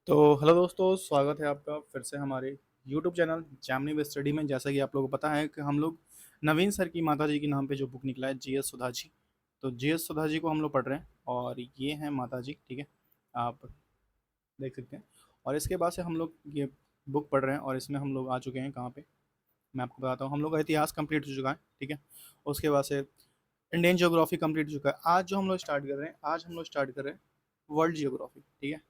तो हेलो दोस्तों, स्वागत है आपका फिर से हमारे YouTube channel Gemini way study में। जैसा कि आप लोगों को पता है कि हम लोग नवीन सर की माता जी के नाम पे जो बुक निकला है जीएस सुधा जी, तो जीएस सुधा जी को हम लोग पढ़ रहे हैं और ये हैं माता जी। ठीक है, आप देख सकते हैं। और इसके बाद से हम लोग ये बुक पढ़ रहे हैं और इसमें हम लोग आ चुके हैं कहाँ पे, मैं आपको बताता हूँ। हम लोग का इतिहास कंप्लीट हो चुका है। ठीक है, उसके बाद से इंडियन ज्योग्राफी कंप्लीट हो चुका है। आज जो हम लोग स्टार्ट कर रहे हैं, आज हम लोग स्टार्ट कर रहे हैं वर्ल्ड जियोग्राफी। ठीक है,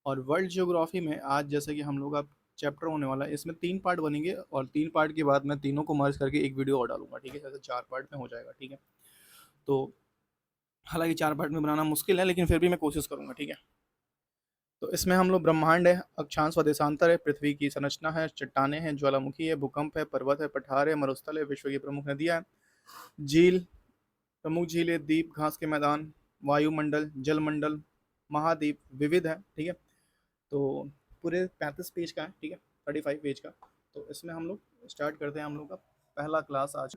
और वर्ल्ड ज्योग्राफी में आज जैसे कि हम लोग का चैप्टर होने वाला है, इसमें 3 पार्ट बनेंगे और 3 पार्ट के बाद मैं तीनों को मर्ज करके एक वीडियो और डालूंगा। ठीक है, जैसे 4 पार्ट में हो जाएगा। ठीक है, तो हालांकि 4 पार्ट में बनाना मुश्किल है, लेकिन फिर भी मैं कोशिश करूंगा। ठीक है, तो इसमें हम लोग ब्रह्मांड है, अक्षांश व देशांतर है, पृथ्वी की संरचना है, चट्टाने हैं, ज्वालामुखी है, भूकंप है, पर्वत है, पठार है, मरुस्थल है, विश्व की प्रमुख नदियां हैं, झील, प्रमुख झीलें, द्वीप, घास के मैदान, वायुमंडल, जलमंडल, महाद्वीप विविध है। ठीक है, तो पूरे 35 पेज का है। ठीक है, 35 पेज का। तो इसमें हम लोग स्टार्ट करते हैं हम लोग का पहला क्लास आज।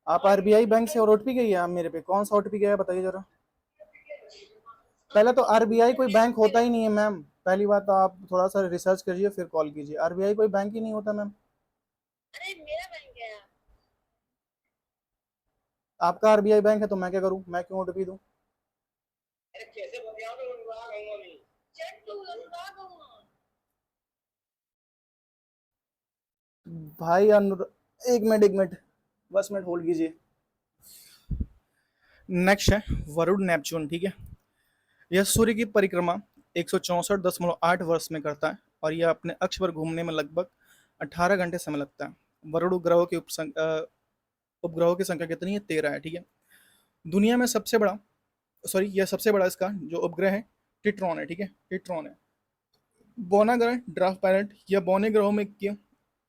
आप आरबीआई बैंक से और ओटीपी गई है? आप मेरे पे कौन सा ओटीपी गया है बताइए जरा। पहले तो आरबीआई कोई बैंक होता ही नहीं है मैम। पहली बात तो आप थोड़ा सा रिसर्च करिए फिर कॉल कीजिए। आरबीआई कोई बैंक ही नहीं होता मैम। अरे मेरा बैंक है। आपका आरबीआई बैंक है तो मैं क्या करूं? मैं क्यों ओटीपी दूं? अरे कैसे बताऊं? तो उड़वा दूंगा मैं। चल तू उड़वा दूंगा भाई। एक मिनट, एक मिनट, बस मिनट होल्ड कीजिए। नेक्स्ट है वरुण नेपच्यून। ठीक है, यह सूर्य की परिक्रमा 164.8 वर्ष में करता है और यह अपने अक्ष पर घूमने में लगभग 18 घंटे समय लगता है। वरुण ग्रहों के उपग्रहों की संख्या कितनी है? 13 है। ठीक है, दुनिया में सबसे बड़ा, सॉरी, यह सबसे बड़ा इसका जो उपग्रह है टिट्रॉन है। ठीक है, टिट्रॉन है। बौना ग्रह ड्राफ्ट पैरेंट, यह बौने ग्रहों में क्यों,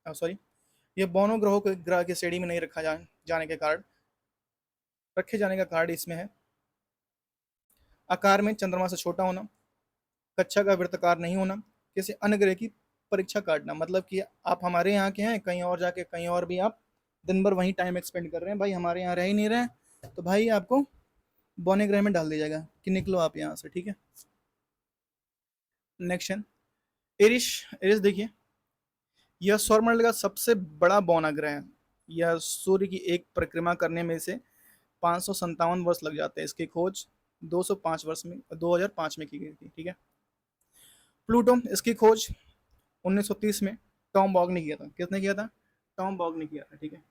सॉरी, यह बौनों ग्रहों को ग्रह की श्रेणी में नहीं जाने के कारण, रखे जाने का कारण इसमें है आकार में चंद्रमा से छोटा होना, कक्षा का वृत्ताकार नहीं होना, किसी अन्य ग्रह की परीक्षा काटना। मतलब कि आप हमारे यहाँ के हैं, कहीं और जाके कहीं और भी आप दिन भर वहीं टाइम एक्सपेंड कर रहे हैं, भाई हमारे यहाँ रह ही नहीं रहे हैं, तो भाई आपको बौने ग्रह में डाल दिया जाएगा कि निकलो आप यहाँ से। ठीक है, नेक्स्ट है एरिस। एरिस देखिए, यह सौरमंडल का सबसे बड़ा बौना ग्रह है। यह सूर्य की एक परिक्रमा करने में से 557 वर्ष लग जाते हैं। इसकी खोज 205 वर्ष में 2005 में की गई थी। ठीक है, प्लूटो, इसकी खोज 1930 में टॉम बॉग ने किया था। किसने किया था? टॉम बॉग ने किया था। ठीक है,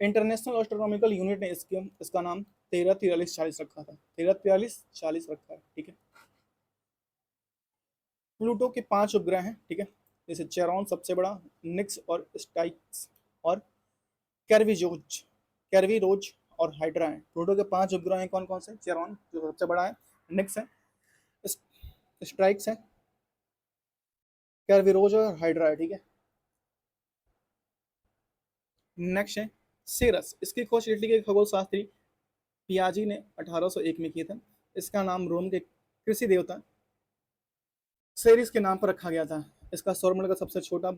इंटरनेशनल एस्ट्रोनॉमिकल यूनिट ने इसका नाम 134340 रखा था। 134340 रखा है। ठीक है, प्लूटो के 5 उपग्रह हैं। ठीक है, जैसे चेरॉन सबसे बड़ा, निक्स और स्टाइक्स और कैरवीजोज, कैरवीरोज और हाइड्रा है। प्लूटो के 5 उपग्रह हैं। कौन कौन से? चेरॉन जो सबसे बड़ा है, निक्स है, स्ट्राइक्स है, कैरवीरोज और हाइड्रा है। ठीक है, नेक्स्ट है सेरस। इसकी खोज इटली के खगोल शास्त्री पियाजी ने 1801 में किया था। इसका नाम रोम के कृषि देवता सेरिस के नाम पर रखा गया था। इसका सौरमंडल का सबसे छोटा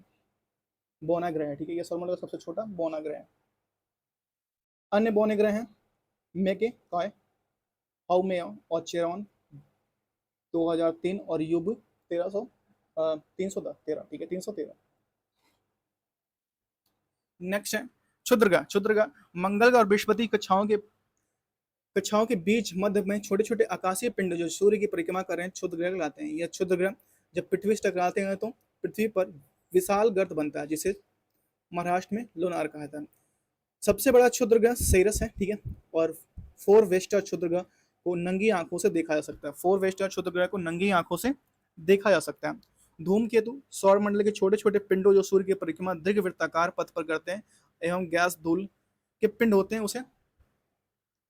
बौना ग्रह है। ठीक है, यह सौरमंडल का सबसे छोटा बौना ग्रह है। अन्य बौने ग्रह हैं मेके, काय, हाउमेया और चेरॉन 2003 और युब 313। ठीक है, 313। नेक्स्ट है क्षुद्रग्रह। क्षुद्रग्रह मंगल और बृहस्पति कक्षाओं के बीच मध्य में छोटे छोटे आकाशीय पिंड जो सूर्य की परिक्रमा कर रहे हैं क्षुद्र ग्रह कहलाते हैं। यह क्षुद्र ग्रह जब पृथ्वी से टकराते हैं तो पृथ्वी पर विशाल गर्त बनता है, जिसे महाराष्ट्र में लोनार कहा जाता है। सबसे बड़ा क्षुद्र ग्रह सेरस है। ठीक है, और 4 वेस्टर क्षुद्र ग्रह को नंगी आंखों से देखा जा सकता है। 4 वेस्टर क्षुद्र ग्रह को नंगी आंखों से देखा जा सकता है। धूमकेतु सौर मंडल के छोटे छोटे पिंडों जो सूर्य की परिक्रमा दीर्घवृत्ताकार पथ पर करते हैं एवं गैस धूल के पिंड होते हैं, उसे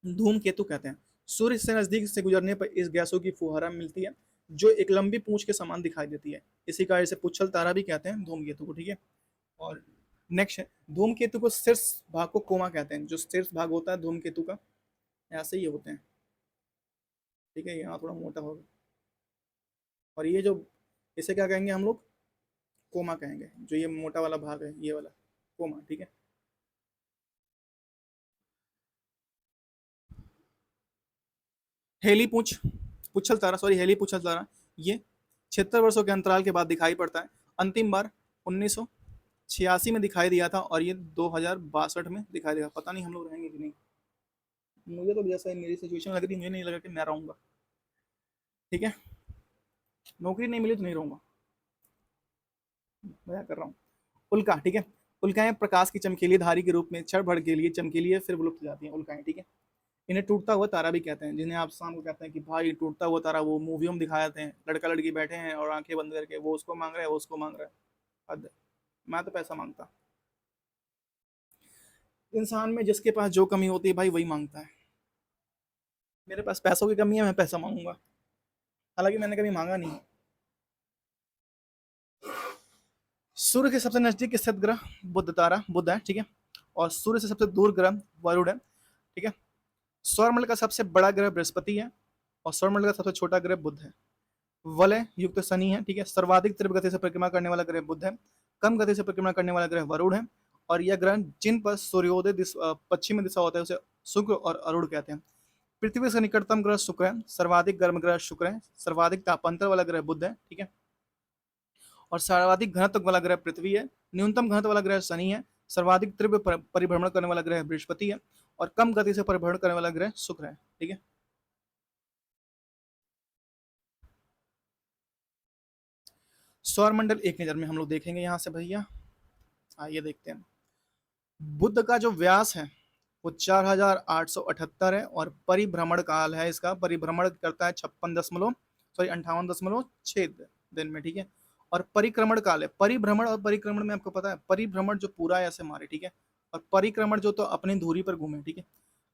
धूमकेतु कहते हैं। सूर्य से नजदीक से गुजरने पर इस गैसों की फुहारा मिलती है जो एक लंबी पूंछ के समान दिखाई देती है। इसी कारण से पुच्छल तारा भी कहते हैं धूमकेतु को। ठीक है, और नेक्स्ट है धूमकेतु को शीर्ष भाग को कोमा कहते हैं। जो शीर्ष भाग होता है धूमकेतु का, ऐसे ही होते हैं। ठीक है, यहाँ थोड़ा मोटा होगा और ये जो, इसे क्या कहेंगे हम लोग? कोमा कहेंगे। जो ये मोटा वाला भाग है, ये वाला कोमा, ठीक है। हेली पूछ पुच्छल तारा, सॉरी हेली पुच्छल तारा, ये 76 वर्षों के अंतराल के बाद दिखाई पड़ता है। अंतिम बार 1986 में दिखाई दिया था और ये 2062 में दिखाई देगा। पता नहीं हम लोग रहेंगे कि नहीं। मुझे तो जैसा मेरी सिचुएशन लग रही है, मुझे नहीं लगा कि मैं रहूंगा, ठीक है। नौकरी नहीं मिली तो नहीं रहूंगा, मैं कर रहा हूँ। उल्का, ठीक है। उल्काएं प्रकाश की चमकीली धारी के रूप में क्षण भर के लिए चमकीली है, फिर विलुप्त हो जाती हैं उल्काएं, ठीक है। इन्हें टूटता हुआ तारा भी कहते हैं, जिन्हें आप शाम को कहते हैं कि भाई टूटता हुआ तारा, वो मूवियों में दिखाए जाते हैं, लड़का लड़की बैठे हैं और आंखें बंद करके वो उसको मांग रहा है, वो उसको मांग रहा है। हद है। मैं तो पैसा मांगता। इंसान में जिसके पास जो कमी होती है भाई वही मांगता है। मेरे पास पैसों की कमी है, मैं पैसा मांगूंगा, हालांकि मैंने कभी मांगा नहीं। सूर्य के सबसे नजदीक स्थित ग्रह बुध तारा, बुध है, ठीक है। और सूर्य से सबसे दूर ग्रह वरुण है, ठीक है। सौरमंडल का सबसे बड़ा ग्रह बृहस्पति है और सौरमंडल का सबसे छोटा ग्रह बुध है। वलय युक्त शनि है, ठीक है। सर्वाधिक तीव्र गति से परिक्रमा करने वाला ग्रह बुध है। कम गति से परिक्रमा करने वाला ग्रह वरुण है। और यह ग्रह जिन पर सूर्योदय पश्चिमी दिशा होता है उसे शुक्र और अरुण कहते हैं। पृथ्वी से निकटतम ग्रह शुक्र है। सर्वाधिक गर्म ग्रह शुक्र है। सर्वाधिक तापांतर वाला ग्रह बुध है, ठीक है। और सर्वाधिक घनत्व वाला ग्रह पृथ्वी है। न्यूनतम घनत्व वाला ग्रह शनि है। सर्वाधिक तीव्र परिभ्रमण करने वाला ग्रह बृहस्पति है। और कम गति से परिभ्रमण करने वाला ग्रह शुक्र है, ठीक है। सौरमंडल एक नजर में हम लोग देखेंगे यहाँ से भैया। आइए देखते हैं। बुध का जो व्यास है वो 4878 है और परिभ्रमण काल है इसका, परिभ्रमण करता है 58.6 दिन में, ठीक है। और परिक्रमण काल है, परिभ्रमण और परिक्रमण में आपको पता है, परिभ्रमण जो पूरा ऐसे मारे, ठीक है। और परिक्रमण जो तो अपनी धुरी पर घूमे, ठीक है।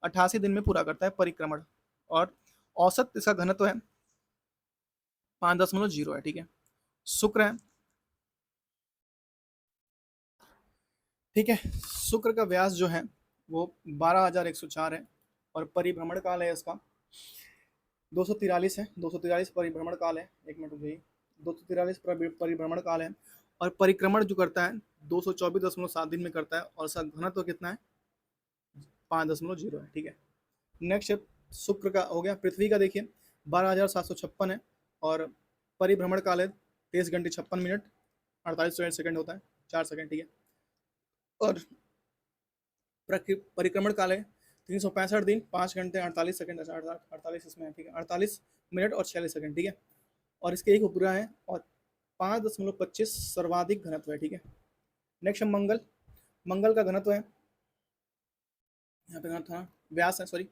88 दिन में पूरा करता है परिक्रमण। और औसत इसका घनत्व है 5.0 है, ठीक है। शुक्र है, ठीक है। शुक्र का व्यास जो है वो 12,104 है और परिभ्रमण काल है इसका 243 है। 243 परिभ्रमण काल है, एक मिनट रुकिए। 243 परिभ्रमण काल है। और परिक्रमण जो करता है 224.7 दिन में करता है और इसका घनत्व तो कितना है 5.0 है, ठीक है। नेक्स्ट शुक्र का हो गया। पृथ्वी का देखिए 12,756 है और परिभ्रमण काल है 23 घंटे 56 मिनट 48 सेकंड होता है, 4 सेकंड, ठीक है। और परिक्रमण काल है 365 दिन 5 घंटे 48 सेकंड, 48 इसमें है, ठीक है। 48 मिनट और 46 सेकंड, ठीक है। और इसके एक उपग्रह है और 5.25 सर्वाधिक घनत्व है, ठीक है। नेक्स्ट मंगल। मंगल का घनत्व है, यहाँ पे घनत्व था, व्यास है सॉरी,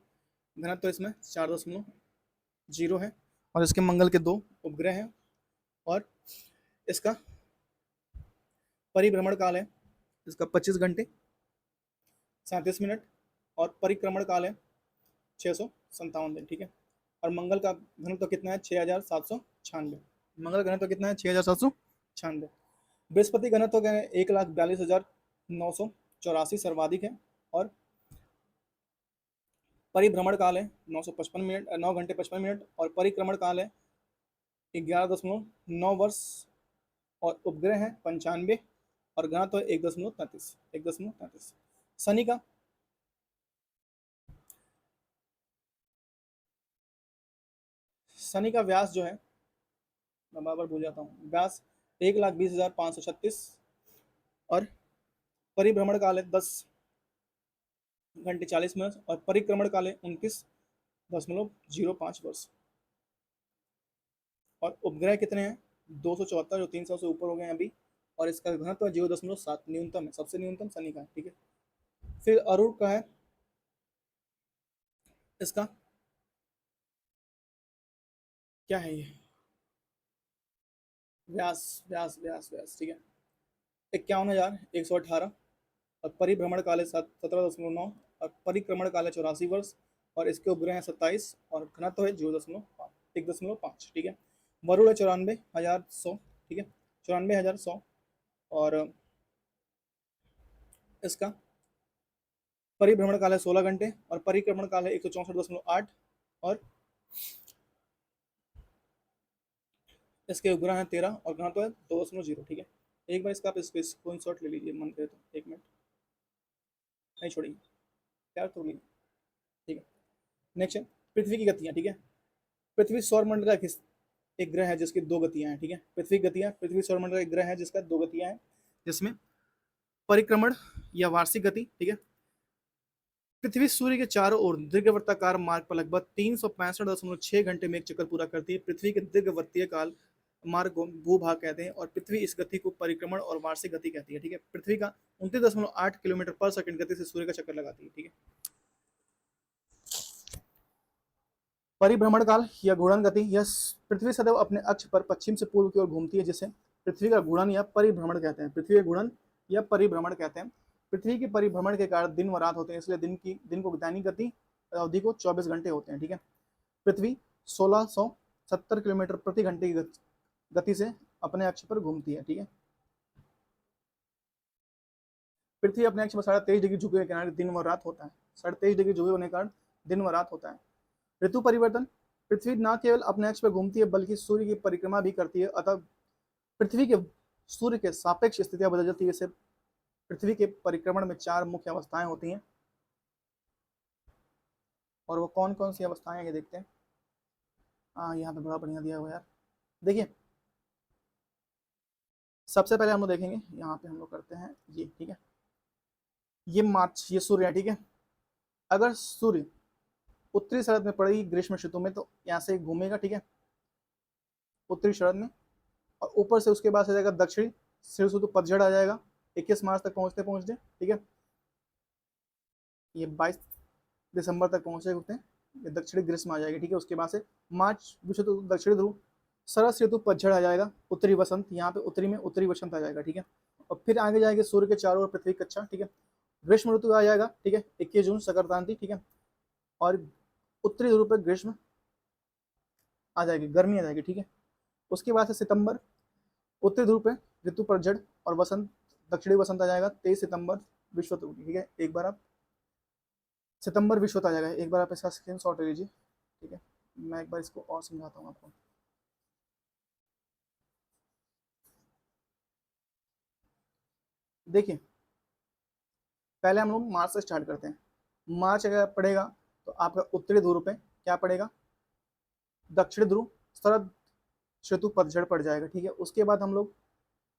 घनत्व इसमें 4.0 है। और इसके मंगल के 2 उपग्रह हैं और इसका परिभ्रमण काल है इसका 25 घंटे 37 मिनट और परिक्रमण काल है 657 दिन, ठीक है। और मंगल का घनत्व कितना है 6,796। मंगल का घनत्व कितना है 6,796। बृहस्पति घनत्व क्या है 1,42,984 सर्वाधिक है। और परिभ्रमण काल है 955 मिनट 9 घंटे 55 मिनट और परिक्रमण काल है 11.9 वर्ष। और उपग्रह है 95 और घनत्व है 1.33। शनि का शनि का व्यास जो है, मैं बार बार भूल जाता हूँ, व्यास 1,20,536 और परिभ्रमण काल है 10 घंटे 40 मिनट और परिक्रमण काल है 29.05 वर्ष। और उपग्रह कितने हैं 274 जो 300 से ऊपर हो गए हैं अभी। और इसका घनत्व 0.7 न्यूनतम है, सबसे न्यूनतम शनि का, ठीक है। फिर अरुण का है इसका क्या है ये व्यास व्यास व्यास व्यास, ठीक है। 51,118 और परिभ्रमण काल है 17.9 और परिक्रमण काल है 84 वर्ष। और इसके उपग्रह हैं 27 और घनत्व है 1.5, ठीक है। वरुण है 94,100, ठीक है। 94,100 और इसका परिभ्रमण काल है 16 घंटे और परिक्रमण काल है 164.8 और इसके उपग्रह हैं 13 और घनत्व है 2.0, ठीक है। एक बार इसका आप स्क्रीन शॉट ले लीजिए मन करे तो, एक मिनट। नहीं छोड़ेगी, प्यार तो होगी, ठीक है। नेक्स्ट है पृथ्वी की गतियां, ठीक है। पृथ्वी सौरमंडल का एक ग्रह है जिसकी दो गतियां हैं, ठीक है। पृथ्वी गतियां, पृथ्वी सौरमंडल का एक ग्रह है जिसका दो गतियां हैं, जिसमें परिक्रमण या वार्षिक गति, ठीक है। पृथ्वी सूर्य के चारों ओर दीर्घवृत्ताकार मार्ग पर लगभग 365.6 घंटे में एक चक्कर पूरा करती है। पृथ्वी के दीर्घवृत्तीय काल मार्ग को भूभाग कहते हैं और पृथ्वी इस गति को परिक्रमण और वार्षिक गति कहती है, ठीक है। पृथ्वी का 29.8 किलोमीटर पर सेकंड गति से सूर्य का चक्कर लगाती है, ठीक है। परिभ्रमण काल या घूर्णन गति, यह पृथ्वी सदैव अपने अक्ष पर पश्चिम से पूर्व की ओर घूमती है, जिसे पृथ्वी का घूर्णन या परिभ्रमण कहते हैं। पृथ्वी का घूर्णन या परिभ्रमण कहते हैं। पृथ्वी के परिभ्रमण के कारण दिन व रात होते हैं, इसलिए दिन को दैनिक गति अवधि को 24 घंटे होते हैं, ठीक है। पृथ्वी 1670 किलोमीटर प्रति घंटे की गति से अपने अक्ष पर घूमती है, ठीक है। पृथ्वी अपने अक्ष पर 23.5 डिग्री झुके के किनारे दिन व रात होता है। 23.5 डिग्री झुके होने के कारण दिन व रात होता है। ऋतु परिवर्तन, पृथ्वी न केवल अपने अक्ष पर घूमती है बल्कि सूर्य की परिक्रमा भी करती है, अतः पृथ्वी के सूर्य के सापेक्ष स्थितियां बदल जाती है। जैसे पृथ्वी के परिक्रमण में 4 मुख्य अवस्थाएं होती हैं, और वो कौन कौन सी अवस्थाएं हैं ये देखते हैं। हाँ, यहाँ पे बड़ा बढ़िया दिया हुआ यार, देखिए। सबसे पहले हम लोग देखेंगे, यहाँ पे हम लोग करते हैं ये, ठीक है। ये सूर्य है, ठीक है। अगर सूर्य उत्तरी शरद में पड़ेगी ग्रीष्म ऋतु में तो यहाँ से घूमेगा, ठीक है, उत्तरी शरद में, और ऊपर से उसके बाद से जाएगा दक्षिणी शीर्ष ऋतु पतझड़ आ जाएगा 21 मार्च तक पहुंचते पहुंचते, ठीक है। ये 22 दिसंबर तक पहुंचे होते हैं, ये दक्षिणी ग्रीष्म आ जाएगी, ठीक है। उसके बाद से मार्च विश्व ऋतु दक्षिणी ध्रुव, शरद ऋतु पतझड़ आ जाएगा, उत्तरी वसंत, यहाँ पे उत्तरी में उत्तरी वसंत आ जाएगा, ठीक है। और फिर आगे जाएंगे सूर्य के चारों ओर पृथ्वी कक्षा, ठीक है। ग्रीष्म ऋतु आ जाएगा, ठीक है, 21 जून संक्रांति, ठीक है। और उत्तरी ध्रुव पर ग्रीष्म आ जाएगी, गर्मी आ जाएगी, ठीक है। उसके बाद से सितंबर, उत्तरी ध्रुव पे ऋतु पतझड़ और वसंत, दक्षिणी वसंत आ जाएगा 23 सितंबर विश्व ऋतु, ठीक है। एक बार आप सितंबर विश्व आ जाएगा, एक बार आप इसका स्क्रीन शॉट ले लीजिए, ठीक है। मैं एक बार इसको और समझाता हूँ आपको। देखिए, पहले हम लोग मार्च से स्टार्ट करते हैं। मार्च अगर पड़ेगा तो आपका उत्तरी ध्रुव पे क्या पड़ेगा, दक्षिण ध्रुव शरद ऋतु पतझड़ पड़ जाएगा, ठीक है। उसके बाद हम लोग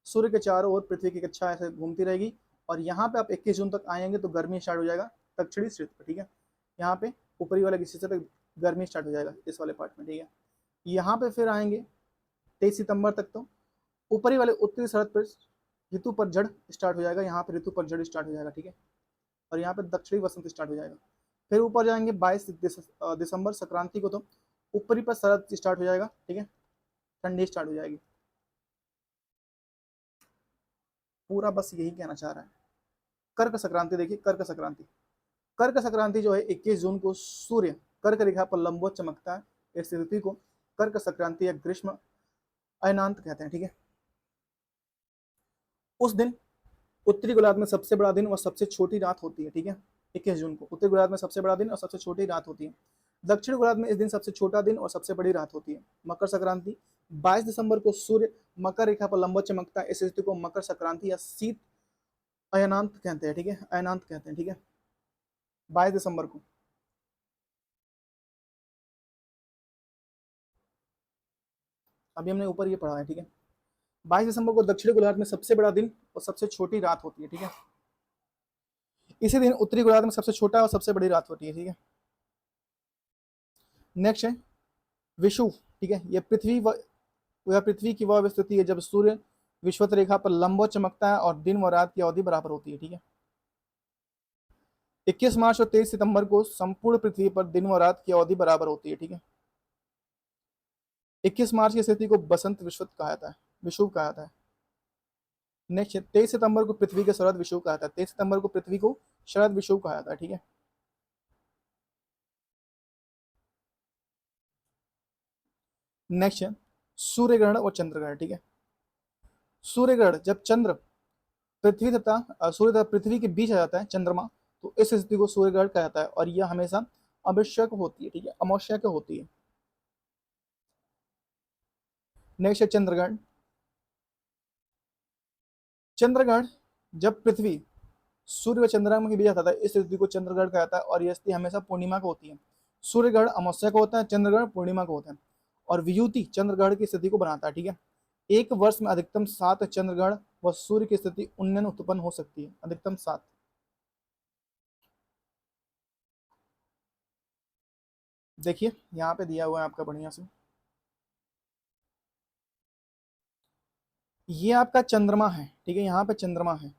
सूर्य के चारों ओर पृथ्वी की कक्षा ऐसे घूमती रहेगी, और यहाँ पे आप 21 जून तक आएंगे तो गर्मी स्टार्ट हो जाएगा दक्षिणी ऋतु पर, ठीक है। यहाँ पे ऊपरी वाले हिस्से पे गर्मी स्टार्ट हो जाएगा इस वाले पार्ट में, ठीक है। यहाँ पे फिर आएंगे 23 सितंबर तक, तो ऊपरी वाले उत्तरी शरद पर ऋतु पतझड़ स्टार्ट हो जाएगा, यहाँ पे ऋतु पतझड़ स्टार्ट हो जाएगा, ठीक है। और यहाँ पे दक्षिणी वसंत स्टार्ट हो जाएगा। फिर ऊपर जाएंगे 22 दिसंबर संक्रांति को, तो ऊपरी पर शरद स्टार्ट हो जाएगा, ठीक है, ठंडी स्टार्ट हो जाएगी। पूरा बस यही कहना चाह रहा है। कर्क संक्रांति देखिए, कर्क संक्रांति, कर्क संक्रांति जो है 21 जून को सूर्य कर्क रेखा पर लंबवत चमकता है। इस स्थिति को कर्क संक्रांति या ग्रीष्म अयनांत कहते हैं, ठीक है। उस दिन उत्तरी गोलार्ध में सबसे बड़ा दिन और सबसे छोटी रात होती है, ठीक है। 21 जून को उत्तरी गोलार्ध में सबसे बड़ा दिन और सबसे छोटी रात होती है। दक्षिण गोलार्ध में इस दिन सबसे छोटा दिन और सबसे बड़ी रात होती है। मकर संक्रांति 22 दिसंबर को सूर्य मकर रेखा पर लंबवत चमकता है। इस स्थिति को मकर संक्रांति या शीत अयनांत कहते हैं, ठीक है, अयनांत कहते हैं, ठीक है। 22 दिसंबर को अभी हमने ऊपर ये पढ़ा है, ठीक है। 22 दिसंबर को दक्षिणी गोलार्ध में सबसे बड़ा दिन और सबसे छोटी रात होती है, ठीक है। इसी दिन उत्तरी गोलार्ध में सबसे छोटा और सबसे बड़ी रात होती है, ठीक है। नेक्स्ट है विषुव, ठीक है। यह पृथ्वी की वह स्थिति है जब सूर्य विषुवत रेखा पर लंबवत चमकता है और दिन व रात की अवधि बराबर होती है, ठीक है। 21 मार्च और 23 सितंबर को संपूर्ण पृथ्वी पर दिन व रात की अवधि बराबर होती है, ठीक है। 21 मार्च की स्थिति को बसंत विषुवत कहा जाता है, विषुव कहा जाता है। नेक्स्ट 23 सितंबर को पृथ्वी के शरद विषुव कहा जाता है। 23 सितंबर को पृथ्वी को शरद विषुव कहा जाता है, ठीक है। नेक्स्ट है सूर्य ग्रहण और चंद्र ग्रहण, ठीक है। सूर्य ग्रहण जब चंद्र पृथ्वी तथा सूर्य तथा पृथ्वी के बीच आ जाता है, चंद्रमा, तो इस स्थिति को सूर्य ग्रहण कहा जाता है और यह हमेशा आवश्यक होती है, ठीक है, अमावस्या होती है। नेक्स्ट है चंद्रग्रहण। चंद्रग्रहण जब पृथ्वी सूर्य व चंद्रमा के बीच आता है, इस स्थिति को चंद्रग्रहण कहा जाता है और यह स्थिति हमेशा पूर्णिमा को होती है। सूर्य ग्रहण अमावस्या को होता है, चंद्रग्रहण पूर्णिमा को होता है और वियुति चंद्रग्रहण की स्थिति को बनाता है। ठीक है, एक वर्ष में अधिकतम 7 चंद्रग्रहण व सूर्य की स्थिति उन्नयन उत्पन्न हो सकती है, अधिकतम 7। देखिए यहाँ पे दिया हुआ है आपका बढ़िया से, ये आपका चंद्रमा है। ठीक है, यहाँ पे चंद्रमा है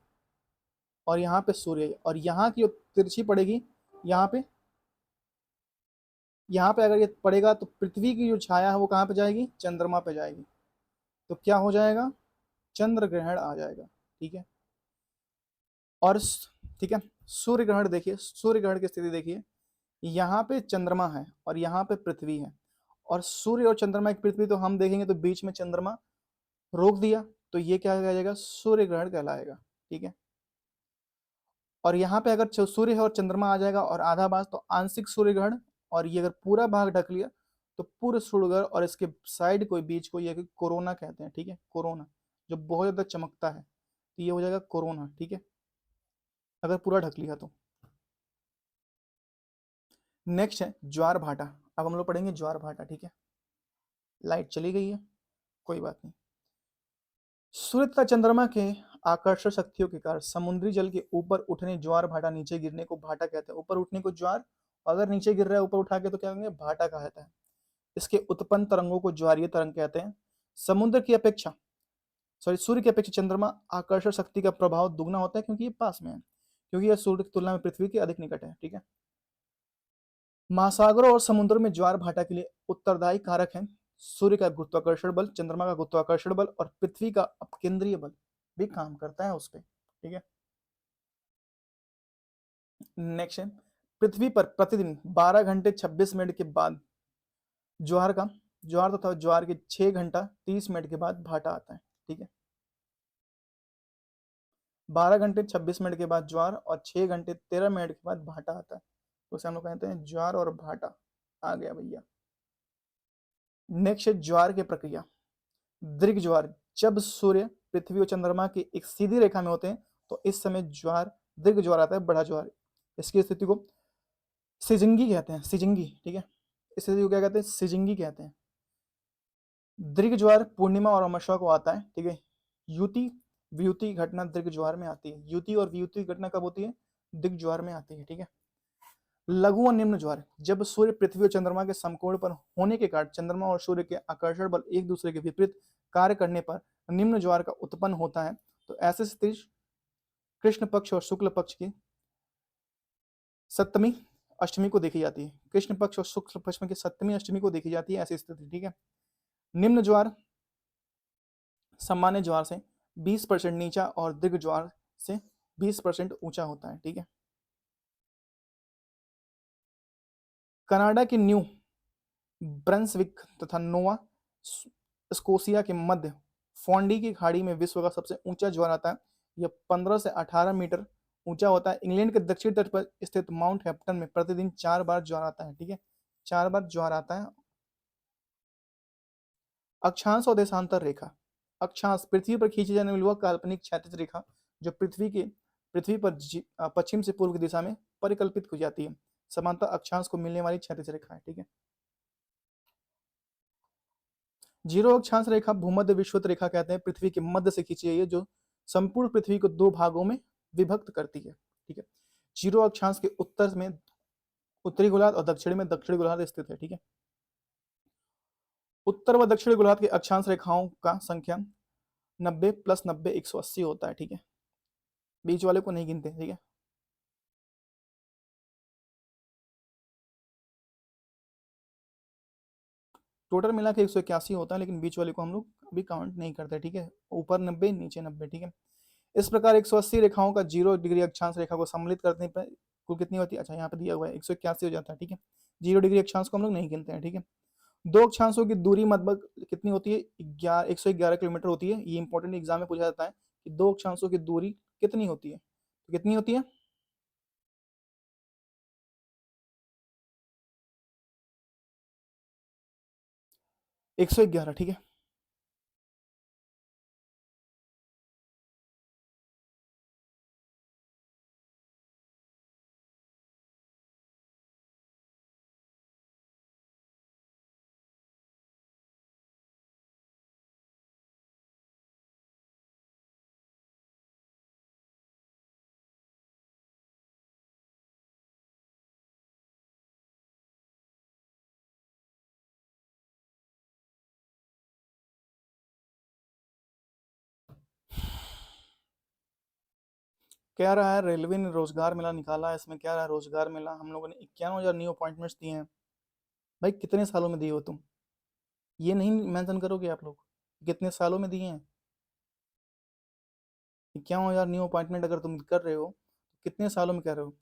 और यहाँ पे सूर्य है और यहाँ की जो तिरछी पड़ेगी, यहाँ पे अगर ये पड़ेगा तो पृथ्वी की जो छाया है वो कहाँ पे जाएगी, चंद्रमा पे जाएगी, तो क्या हो जाएगा, चंद्र ग्रहण आ जाएगा। ठीक है, और ठीक है, सूर्य ग्रहण देखिए, सूर्य ग्रहण की स्थिति देखिए, यहाँ पे चंद्रमा है और यहाँ पे पृथ्वी है और सूर्य और चंद्रमा की पृथ्वी तो हम देखेंगे तो बीच में चंद्रमा रोक दिया, तो ये क्या कहलाएगा, सूर्य ग्रहण कहलाएगा। ठीक है, और यहाँ पे अगर सूर्य है और चंद्रमा आ जाएगा और आधा भाग तो आंशिक सूर्य ग्रहण, और ये अगर पूरा भाग ढक लिया तो पूर्ण सूर्य ग्रहण, और इसके साइड को बीच को ये कोरोना कहते हैं। ठीक है, कोरोना जो बहुत ज्यादा चमकता है, तो ये हो जाएगा कोरोना। ठीक है, अगर पूरा ढक लिया तो। नेक्स्ट है ज्वार भाटा। अब हम लोग पढ़ेंगे ज्वार भाटा। ठीक है, लाइट चली गई है, कोई बात नहीं। सूर्य तथा चंद्रमा के आकर्षण शक्तियों के कारण समुद्री जल के ऊपर उठने ज्वार भाटा, नीचे गिरने को भाटा कहते हैं। ऊपर उठने को ज्वार, अगर नीचे गिर रहा है ऊपर उठा के तो क्या कहेंगे, भाटा कहा जाता है। इसके उत्पन्न तरंगों को ज्वारीय तरंग कहते हैं। समुद्र की अपेक्षा, सॉरी, सूर्य की अपेक्षा चंद्रमा आकर्षण शक्ति का प्रभाव दुगना होता है क्योंकि ये पास में है, क्योंकि यह सूर्य की तुलना में पृथ्वी के अधिक निकट है। ठीक है, महासागरों और समुद्रों में ज्वार भाटा के लिए उत्तरदायी कारक हैं सूर्य का गुरुत्वाकर्षण बल, चंद्रमा का गुरुत्वाकर्षण बल और पृथ्वी का अपकेंद्रीय बल भी काम करता है उस पर। ठीक है, नेक्स्ट है, पृथ्वी पर प्रतिदिन 12 घंटे 26 मिनट के बाद ज्वार का, ज्वार तथा ज्वार के 6 घंटा 30 मिनट के बाद भाटा आता है। ठीक है, 12 घंटे 26 मिनट के बाद ज्वार और 6 घंटे 13 मिनट के बाद भाटा आता है, तो उसे हम लोग कहते हैं ज्वार और भाटा। आ गया भैया। नेक्स्ट है ज्वार की प्रक्रिया। दीर्घ ज्वार, जब सूर्य पृथ्वी और चंद्रमा की एक सीधी रेखा में होते हैं तो इस समय ज्वार, दीर्घ ज्वार आता है, बड़ा ज्वार। इसकी स्थिति को सिजिंगी कहते हैं, सिजिंगी। ठीक है, इस स्थिति को क्या कहते हैं, सिजिंगी कहते हैं। दीर्घ ज्वार पूर्णिमा और अमावस्या को आता है। ठीक है, युति वियुति घटना दीर्घ ज्वार में आती है। युति और वियुति घटना कब होती है, दीर्घ ज्वार में आती है। ठीक है, लघु और निम्न ज्वार, जब सूर्य पृथ्वी और चंद्रमा के समकोण पर होने के कारण चंद्रमा और सूर्य के आकर्षण बल एक दूसरे के विपरीत कार्य करने पर निम्न ज्वार का उत्पन्न होता है। तो ऐसे स्थिति कृष्ण पक्ष और शुक्ल पक्ष की सप्तमी अष्टमी को देखी जाती है। कृष्ण पक्ष और शुक्ल पक्ष की सप्तमी अष्टमी को देखी जाती है ऐसी स्थिति। ठीक है, निम्न ज्वार सामान्य ज्वार से 20% नीचा और दीर्घ ज्वार से 20% ऊंचा होता है। ठीक है, कनाडा के न्यू ब्रंसविक तथा नोवा स्कोशिया के मध्य फोंडी की खाड़ी में विश्व का सबसे ऊंचा ज्वार आता है। यह 15 से 18 मीटर ऊंचा होता है। इंग्लैंड के दक्षिण तट पर स्थित माउंट हैप्टन में प्रतिदिन 4 बार ज्वार आता है। ठीक है, 4 बार ज्वार आता है। अक्षांश और देशांतर रेखा। अक्षांश, पृथ्वी पर खींची जाने वाली वह काल्पनिक क्षैतिज रेखा जो पृथ्वी पर पश्चिम से पूर्व की दिशा में परिकल्पित की जाती है। समांतर अक्षांश को मिलने वाली क्षैतिज रेखा है। ठीक है, जीरो अक्षांश रेखा भूमध्य विषुवत रेखा कहते हैं, पृथ्वी के मध्य से खींची गई है जो संपूर्ण पृथ्वी को 2 भागों में विभक्त करती है। ठीक है, जीरो अक्षांश के उत्तर में उत्तरी गोलार्ध और दक्षिण में दक्षिणी गोलार्ध स्थित है। ठीक है, उत्तर व दक्षिणी गोलार्ध की अक्षांश रेखाओं का संख्या 90 + 90 180 होता है। ठीक है, बीच वाले को नहीं गिनते। ठीक है, टोटल मिला के 181 होता है, लेकिन बीच वाले को हम लोग अभी काउंट नहीं करते। ठीक है, ऊपर 90 नीचे 90। ठीक है, इस प्रकार 180 रेखाओं का 0 डिग्री अक्षांश रेखा को सम्मिलित करने पर कुल कितनी होती है, अच्छा यहाँ पे दिया हुआ है 181 हो जाता है। ठीक है, 0 डिग्री अक्षांश को हम लोग नहीं गिनते हैं। ठीक है, दो अक्षांशों की दूरी लगभग कितनी होती है, 111 किलोमीटर होती है। ये इंपॉर्टेंट एग्जाम में पूछा जाता है कि दो अक्षांशों की दूरी कितनी होती है, तो कितनी होती है, 111। ठीक है, कह रहा है रेलवे ने रोजगार मेला निकाला है, इसमें क्या रहा है रोजगार मेला, हम लोगों ने 51,000 न्यू अपॉइंटमेंट्स दिए हैं। भाई कितने सालों में दिए हो तुम? ये नहीं मेंशन करोगे आप लोग कितने सालों में दिए हैं? 51,000 न्यू अपॉइंटमेंट अगर तुम कर रहे हो तो कितने सालों में कर रहे हो?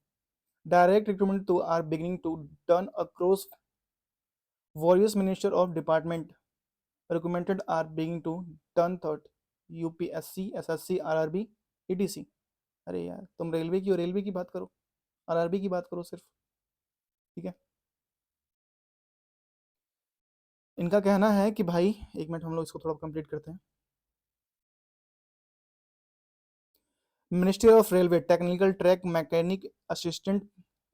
Direct recruitment to are beginning to done across various minister of department recommended are beginning to turn third UPSC SSC RRB etc. अरे यार तुम रेलवे की हो, रेलवे की बात करो, आरआरबी की बात करो सिर्फ। ठीक है, इनका कहना है कि भाई एक मिनट हम लोग इसको थोड़ा कंप्लीट करते हैं। Ministry of railway technical track mechanic assistant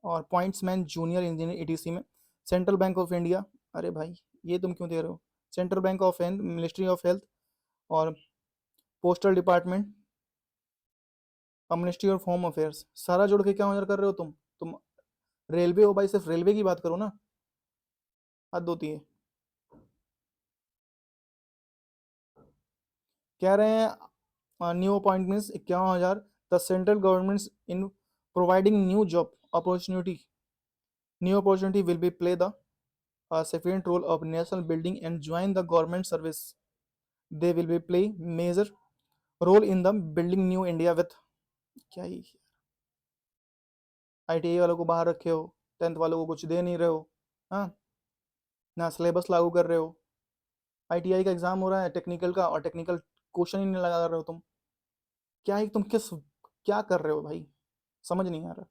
और पॉइंट्समैन जूनियर इंजीनियर ईटीसी में सेंट्रल बैंक ऑफ इंडिया। अरे भाई ये तुम क्यों दे रहे हो? Central bank of health, ministry of health और पोस्टल डिपार्टमेंट और मिनिस्ट्री ऑफ होम अफेयर्स, सारा जोड़ के क्या ऑनर कर रहे हो तुम रेलवे हो भाई, सिर्फ रेलवे की बात करो ना, हद होती है। कह रहे हैं new appointments 51,000, the central government in providing new job opportunity, new opportunity will be play the significant role of national building and join the government service. They will be play major role in the building new India with, क्या ही ITI वालों को बाहर रखे हो, 10th वालों को कुछ दे नहीं रहे हो, हाँ ना सिलेबस लागू कर रहे हो। आईटीआई का एग्जाम हो रहा है टेक्निकल का और टेक्निकल क्वेश्चन ही नहीं लगा रहे हो तुम। क्या ही तुम क्या कर रहे हो भाई, समझ नहीं आ रहा।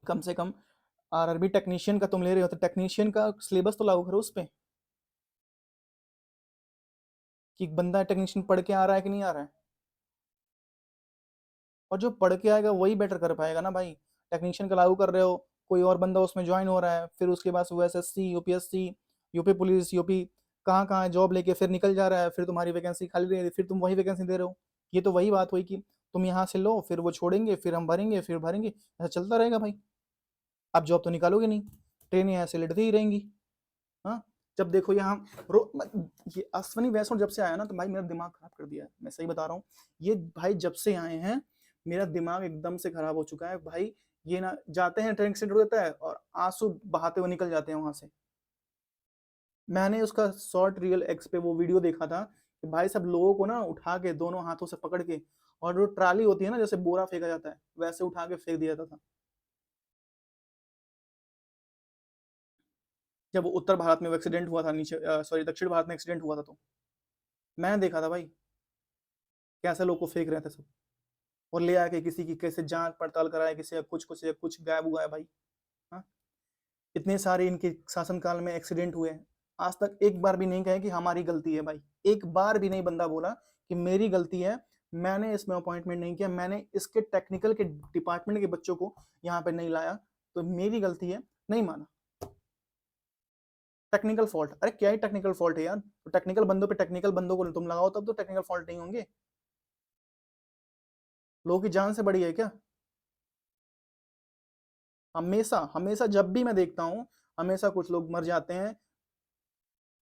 कम से कम आरआरबी टेक्नीशियन का तुम ले रहे हो तो टेक्नीशियन का सिलेबस तो लागू करो उस पर, कि बंदा टेक्नीशियन पढ़ के आ रहा है कि नहीं आ रहा है। और जो पढ़ के आएगा वही बेटर कर पाएगा ना भाई। टेक्नीशियन का लागू कर रहे हो, कोई और बंदा उसमें ज्वाइन हो रहा है, फिर उसके बाद वो SSC UPSC UP police UP कहाँ कहाँ जॉब लेके फिर निकल जा रहा है, फिर तुम्हारी वैकेंसी खाली रह रही है, फिर तुम वही वैकेंसी दे रहे हो। ये तो वही बात हुई कि तुम यहाँ से लो, फिर वो छोड़ेंगे, फिर हम भरेंगे, फिर भरेंगे, ऐसा चलता रहेगा भाई। आप जॉब तो निकालोगे नहीं, ट्रेनें ऐसे लटती ही रहेंगी। हाँ, जब देखो यहाँ ये अश्विनी वैष्णव जब से आया ना तो भाई मेरा दिमाग खराब कर दिया है, मैं सही बता रहा हूँ। ये भाई जब से आए हैं मेरा दिमाग एकदम से खराब हो चुका है भाई। ये ना जाते हैं ट्रेन एक्सीडेंट हो जाता है और आंसू बहाते हुए निकल जाते हैं वहां से। मैंने उसका शॉर्ट रियल एक्स पे वो वीडियो देखा था कि भाई सब लोगों को ना उठा के दोनों हाथों से पकड़ के, और जो ट्राली होती है ना जैसे बोरा फेंका जाता है वैसे उठा के फेंक दिया जाता था जब वो उत्तर भारत में एक्सीडेंट हुआ था, नीचे सॉरी दक्षिण भारत में एक्सीडेंट हुआ था तो मैंने देखा था भाई कैसे लोग को फेंक रहे थे सब, और ले आके किसी की कैसे जांच पड़ताल कराए, किसी का कुछ गायब हुआ है भाई। हाँ, इतने सारे इनके शासनकाल में एक्सीडेंट हुए हैं, आज तक एक बार भी नहीं कहे कि हमारी गलती है भाई। एक बार भी नहीं बंदा बोला कि मेरी गलती है, मैंने इसमें अपॉइंटमेंट नहीं किया, मैंने इसके टेक्निकल के डिपार्टमेंट के बच्चों को यहाँ पे नहीं लाया तो मेरी गलती है, नहीं माना। टेक्निकल फॉल्ट, अरे क्या ही टेक्निकल फॉल्ट है यार, तो टेक्निकल बंदों पे टेक्निकल बंदों को तुम लगाओ तब तो टेक्निकल फॉल्ट नहीं होंगे। लोगों की जान से बड़ी है क्या? हमेशा हमेशा जब भी मैं देखता हूँ हमेशा कुछ लोग मर जाते हैं,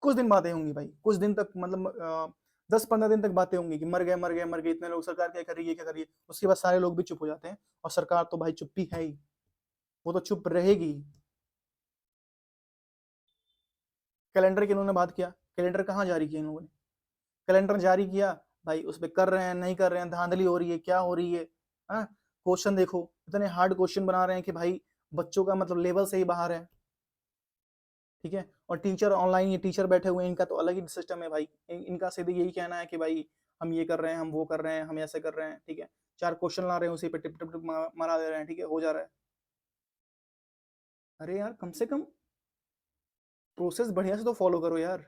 कुछ दिन बातें होंगी भाई, कुछ दिन तक मतलब 10-15 दिन तक बातें होंगी कि मर गए मर गए मर गए, इतने लोग, सरकार क्या कर रही है क्या कर रही है, उसके बाद सारे लोग भी चुप हो जाते हैं। और सरकार तो भाई चुप्पी है ही, वो तो चुप रहेगी। कैलेंडर की इन्होंने बात किया, कैलेंडर कहाँ जारी किया इन लोगों ने? कैलेंडर जारी किया भाई, उस पर कर रहे हैं नहीं कर रहे हैं, धांधली हो रही है क्या हो रही है। हाँ, क्वेश्चन देखो इतने हार्ड क्वेश्चन बना रहे हैं कि भाई बच्चों का मतलब लेवल से ही बाहर है। ठीक है, और टीचर ऑनलाइन, ये टीचर बैठे हुए हैं, इनका तो अलग ही सिस्टम है भाई। इनका सीधे यही कहना है कि भाई हम ये कर रहे हैं, हम वो कर रहे हैं, हम ऐसे कर रहे हैं। ठीक है, 4 क्वेश्चन ला रहे हैं उसी पे टिप टिप टिप मरा दे रहे हैं, ठीक है, हो जा रहा है। अरे यार कम से कम प्रोसेस बढ़िया से तो फॉलो करो यार।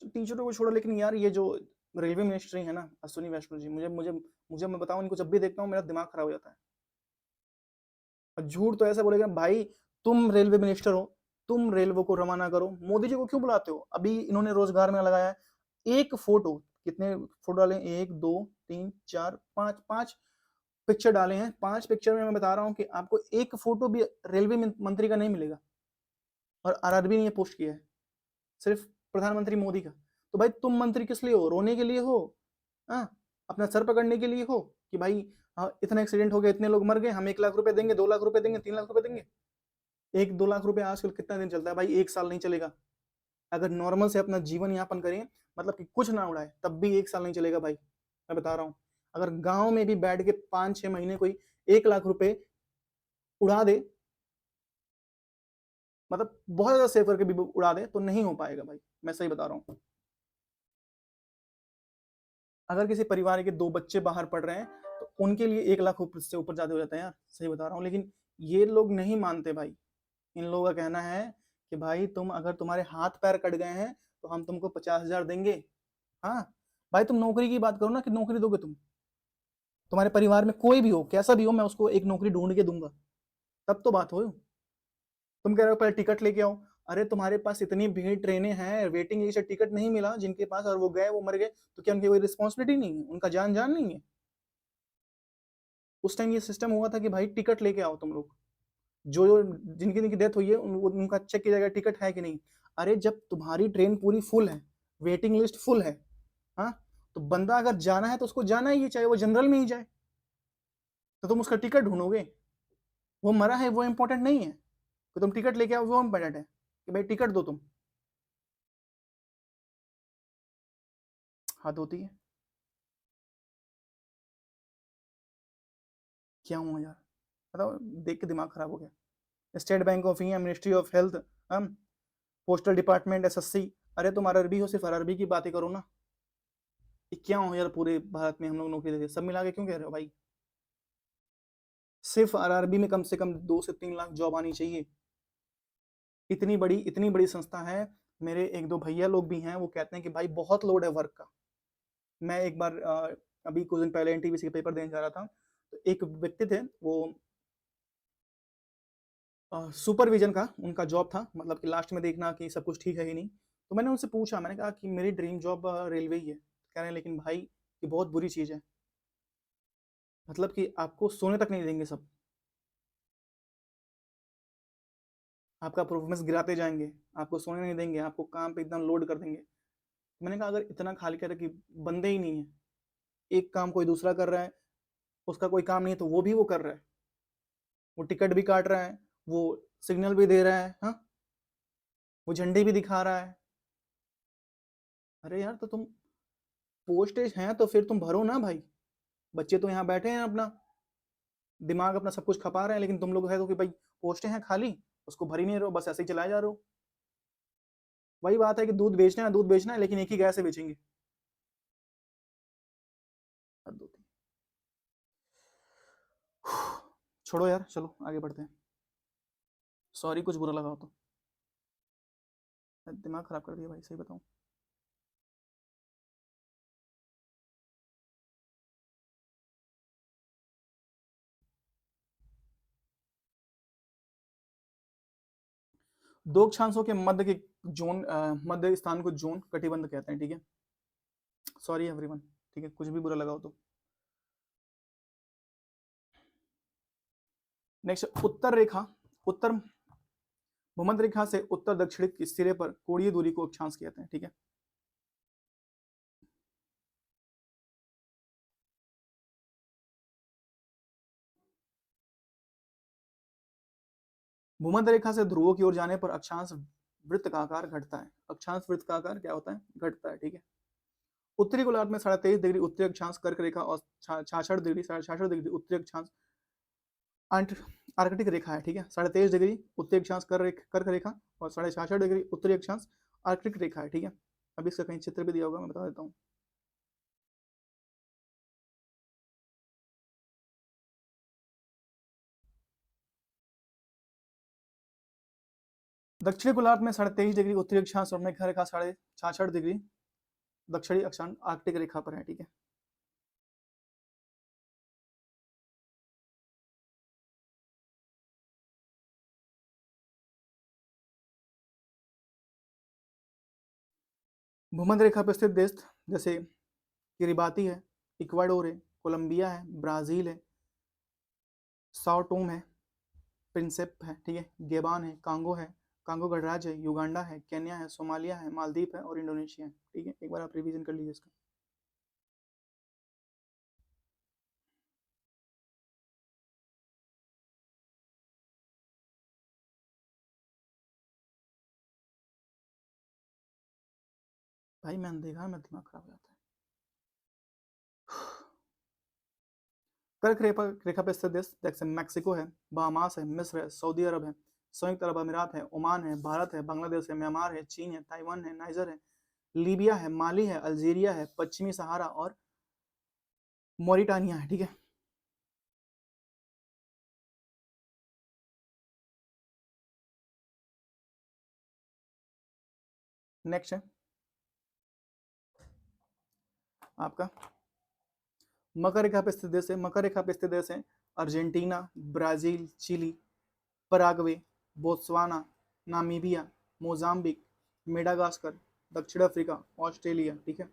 टीचरों को छोड़ो, लेकिन यार ये जो रेलवे मिनिस्ट्री है ना अश्विनी वैष्णव जी, मुझे मुझे मुझे मैं बताऊं, इनको जब भी देखता हूँ मेरा दिमाग खराब हो जाता है। और झूठ तो ऐसे बोलेगा भाई, तुम रेलवे मिनिस्टर हो, तुम रेलवे को रवाना करो, मोदी जी को क्यों बुलाते हो? अभी इन्होंने रोजगार में लगाया है, एक फोटो, कितने फोटो डाले, 1 2 3 4 5, 5 पिक्चर डाले हैं, 5 पिक्चर में मैं बता रहा हूँ कि आपको एक फोटो भी रेलवे मंत्री का नहीं मिलेगा। और आरआरबी ने ये पोस्ट किया है सिर्फ प्रधानमंत्री मोदी का। तो भाई तुम मंत्री किस लिए हो? रोने के लिए हो? हाँ, अपना सर पकड़ने के लिए हो कि भाई हाँ, इतना एक्सीडेंट हो गया, इतने लोग मर गए, हम 1 लाख रुपए देंगे, 2 लाख रुपए देंगे, 3 लाख रुपए देंगे। 1-2 लाख रुपए आजकल कितना दिन चलता है भाई? 1 साल नहीं चलेगा। अगर नॉर्मल से अपना जीवन यापन करें, मतलब कि कुछ ना उड़ाए, तब भी 1 साल नहीं चलेगा भाई, मैं बता रहा हूँ। अगर गांव में भी बैठ के 5-6 महीने कोई 1 लाख रुपए उड़ा दे, मतलब बहुत ज्यादा सेव करके भी उड़ा दे, तो नहीं हो पाएगा भाई, मैं सही बता रहा हूँ। अगर किसी परिवार के 2 बच्चे बाहर पढ़ रहे हैं, तो उनके लिए 1 लाख से ऊपर ज्यादा हो जाता है यार, सही बता रहा हूँ। लेकिन ये लोग नहीं मानते भाई। इन लोगों का कहना है कि भाई तुम अगर तुम्हारे हाथ पैर कट गए हैं तो हम तुमको 50,000 देंगे। हाँ भाई, तुम नौकरी की बात करो ना, कि नौकरी दोगे तुम। तुम्हारे परिवार में कोई भी हो, कैसा भी हो, मैं उसको एक नौकरी ढूंढ के दूंगा, तब तो बात हो। तुम कह रहे हो पहले टिकट लेके आओ। अरे तुम्हारे पास इतनी भीड़ ट्रेनें हैं, वेटिंग लिस्ट, टिकट नहीं मिला जिनके पास, और वो गए, वो मर गए, तो क्या उनकी कोई रिस्पॉन्सिबिलिटी नहीं है? उनका जान जान नहीं है? उस टाइम ये सिस्टम हुआ था कि भाई टिकट लेके आओ तुम लोग, जो जो जिनकी जिनकी डेथ हुई है उनका चेक किया जाएगा टिकट है कि नहीं। अरे जब तुम्हारी ट्रेन पूरी फुल है, वेटिंग लिस्ट फुल है, हाँ, तो बंदा अगर जाना है तो उसको जाना ही है, चाहे वो जनरल में ही जाए। तो तुम उसका टिकट ढूंढोगे? वो मरा है वो इंपॉर्टेंट नहीं है, तो तुम टिकट लेके आओ वो इंपॉर्टेंट है, कि भाई टिकट दो तुम। हद होती है। क्या हुआ यार, बताओ, देख के दिमाग खराब हो गया। State bank of India, ministry of health, हम, पोस्टल डिपार्टमेंट, एसएससी। अरे तुम आरआरबी हो, सिर्फ आरआरबी की बातें करो ना। ये क्या हो यार, पूरे भारत में हम लोग नौकरी देते, सब मिला के क्यों कह रहे हो भाई? सिर्फ आरआरबी में कम से कम 2 से 3 लाख जॉब आनी चाहिए। इतनी बड़ी संस्था है। मेरे 1-2 भैया लोग भी हैं, वो कहते हैं कि भाई बहुत लोड है वर्क का। मैं एक बार अभी कुछ दिन पहले एनटीपीसी का पेपर देने जा रहा था, तो एक व्यक्ति थे, वो सुपरविजन का उनका जॉब था, मतलब कि लास्ट में देखना कि सब कुछ ठीक है कि नहीं। तो मैंने उनसे पूछा, मैंने कहा कि मेरी ड्रीम जॉब रेलवे ही है। कह रहे हैं लेकिन भाई ये बहुत बुरी चीज़ है, मतलब कि आपको सोने तक नहीं देंगे सब, आपका परफॉर्मेंस गिराते जाएंगे, आपको सोने नहीं देंगे, आपको काम पे इतना लोड कर देंगे। मैंने कहा अगर इतना खाली कर कि बंदे ही नहीं है, एक काम कोई दूसरा कर रहा है, उसका कोई काम नहीं है तो वो भी वो कर रहा है, वो टिकट भी काट रहा है, वो सिग्नल भी दे रहा है, हाँ, वो झंडे भी दिखा रहा है। अरे यार, तो तुम पोस्टेज हैं तो फिर तुम भरो ना भाई। बच्चे तो यहाँ बैठे हैं अपना, दिमाग अपना सब कुछ खपा रहे हैं, लेकिन तुम लोग है तो कि भाई पोस्टें हैं खाली, उसको भर ही नहीं रहे हो, बस ऐसे ही चलाए जा रहे हो। वही बात है कि दूध बेचना है, लेकिन एक ही गाय से बेचेंगे। हद होती है। छोड़ो यार, चलो आगे बढ़ते हैं। सॉरी कुछ बुरा लगा हो तो। दिमाग खराब कर दिया भाई, सही बताऊं। दो अक्षांशों के मध्य के जोन, मध्य स्थान को जोन कटिबंध कहते हैं, ठीक है। सॉरी एवरीवन, ठीक है, कुछ भी बुरा लगा हो तो। नेक्स्ट, उत्तर रेखा, उत्तर भूमध्य रेखा से उत्तर दक्षिणी सिरे पर कोणीय दूरी को अक्षांश कहते हैं, ठीक है। भूमध्य रेखा से ध्रुवों की ओर जाने पर अक्षांश वृत्त का आकार घटता है। अक्षांश वृत्त का आकार क्या होता है? घटता है, ठीक है। उत्तरी गोलार्ध में 23.5 डिग्री उत्तरी अक्षांश कर्क रेखा और 66 डिग्री 66 डिग्री उत्तरी अक्षांश आर्कटिक रेखा है, ठीक है। 23.5 डिग्री उत्तरी अक्षांश कर्क रेखा और 66.5 डिग्री उत्तरी अक्षांश आर्कटिक रेखा है, ठीक है। अभी इसका कहीं चित्र भी दिया होगा, मैं बता देता हूँ। दक्षिणी गोलार्ध में 23.5 डिग्री उत्तरी अक्षांश और मेघ रेखा 66 डिग्री दक्षिणी अक्षांश आर्कटिक रेखा पर है, ठीक है। भूमध्य रेखा पर स्थित देश जैसे किरिबाती है, इक्वाडोर है, कोलंबिया है, ब्राजील है, साओ टोम है, प्रिंसेप है, ठीक है, गेबान है, कांगो है, कांगो गणराज्य है, युगांडा है, केन्या है, सोमालिया है, मालदीव है और इंडोनेशिया है, ठीक है। एक बार आप रिवीजन कर लीजिए इसका। भाई मैंने देखा, मेरा दिमाग खराब हो जाता है। कर्क रेखा रेखा पे स्थित देश जैसे मैक्सिको है, बहामास है, मिस्र है, सऊदी अरब है, संयुक्त अरब अमीरात है, ओमान है, भारत है, बांग्लादेश है, म्यांमार है, चीन है, ताइवान है, नाइजर है, लीबिया है, माली है, अल्जीरिया है, पश्चिमी सहारा और मोरिटानिया है। ठीक है, नेक्स्ट है आपका मकर रेखा पे स्थित देश है। मकर रेखा पे स्थित देश है Argentina, Brazil, Chile, Paraguay, Botswana, Namibia, Mozambique, Madagascar, दक्षिण अफ्रीका, ऑस्ट्रेलिया। ठीक है,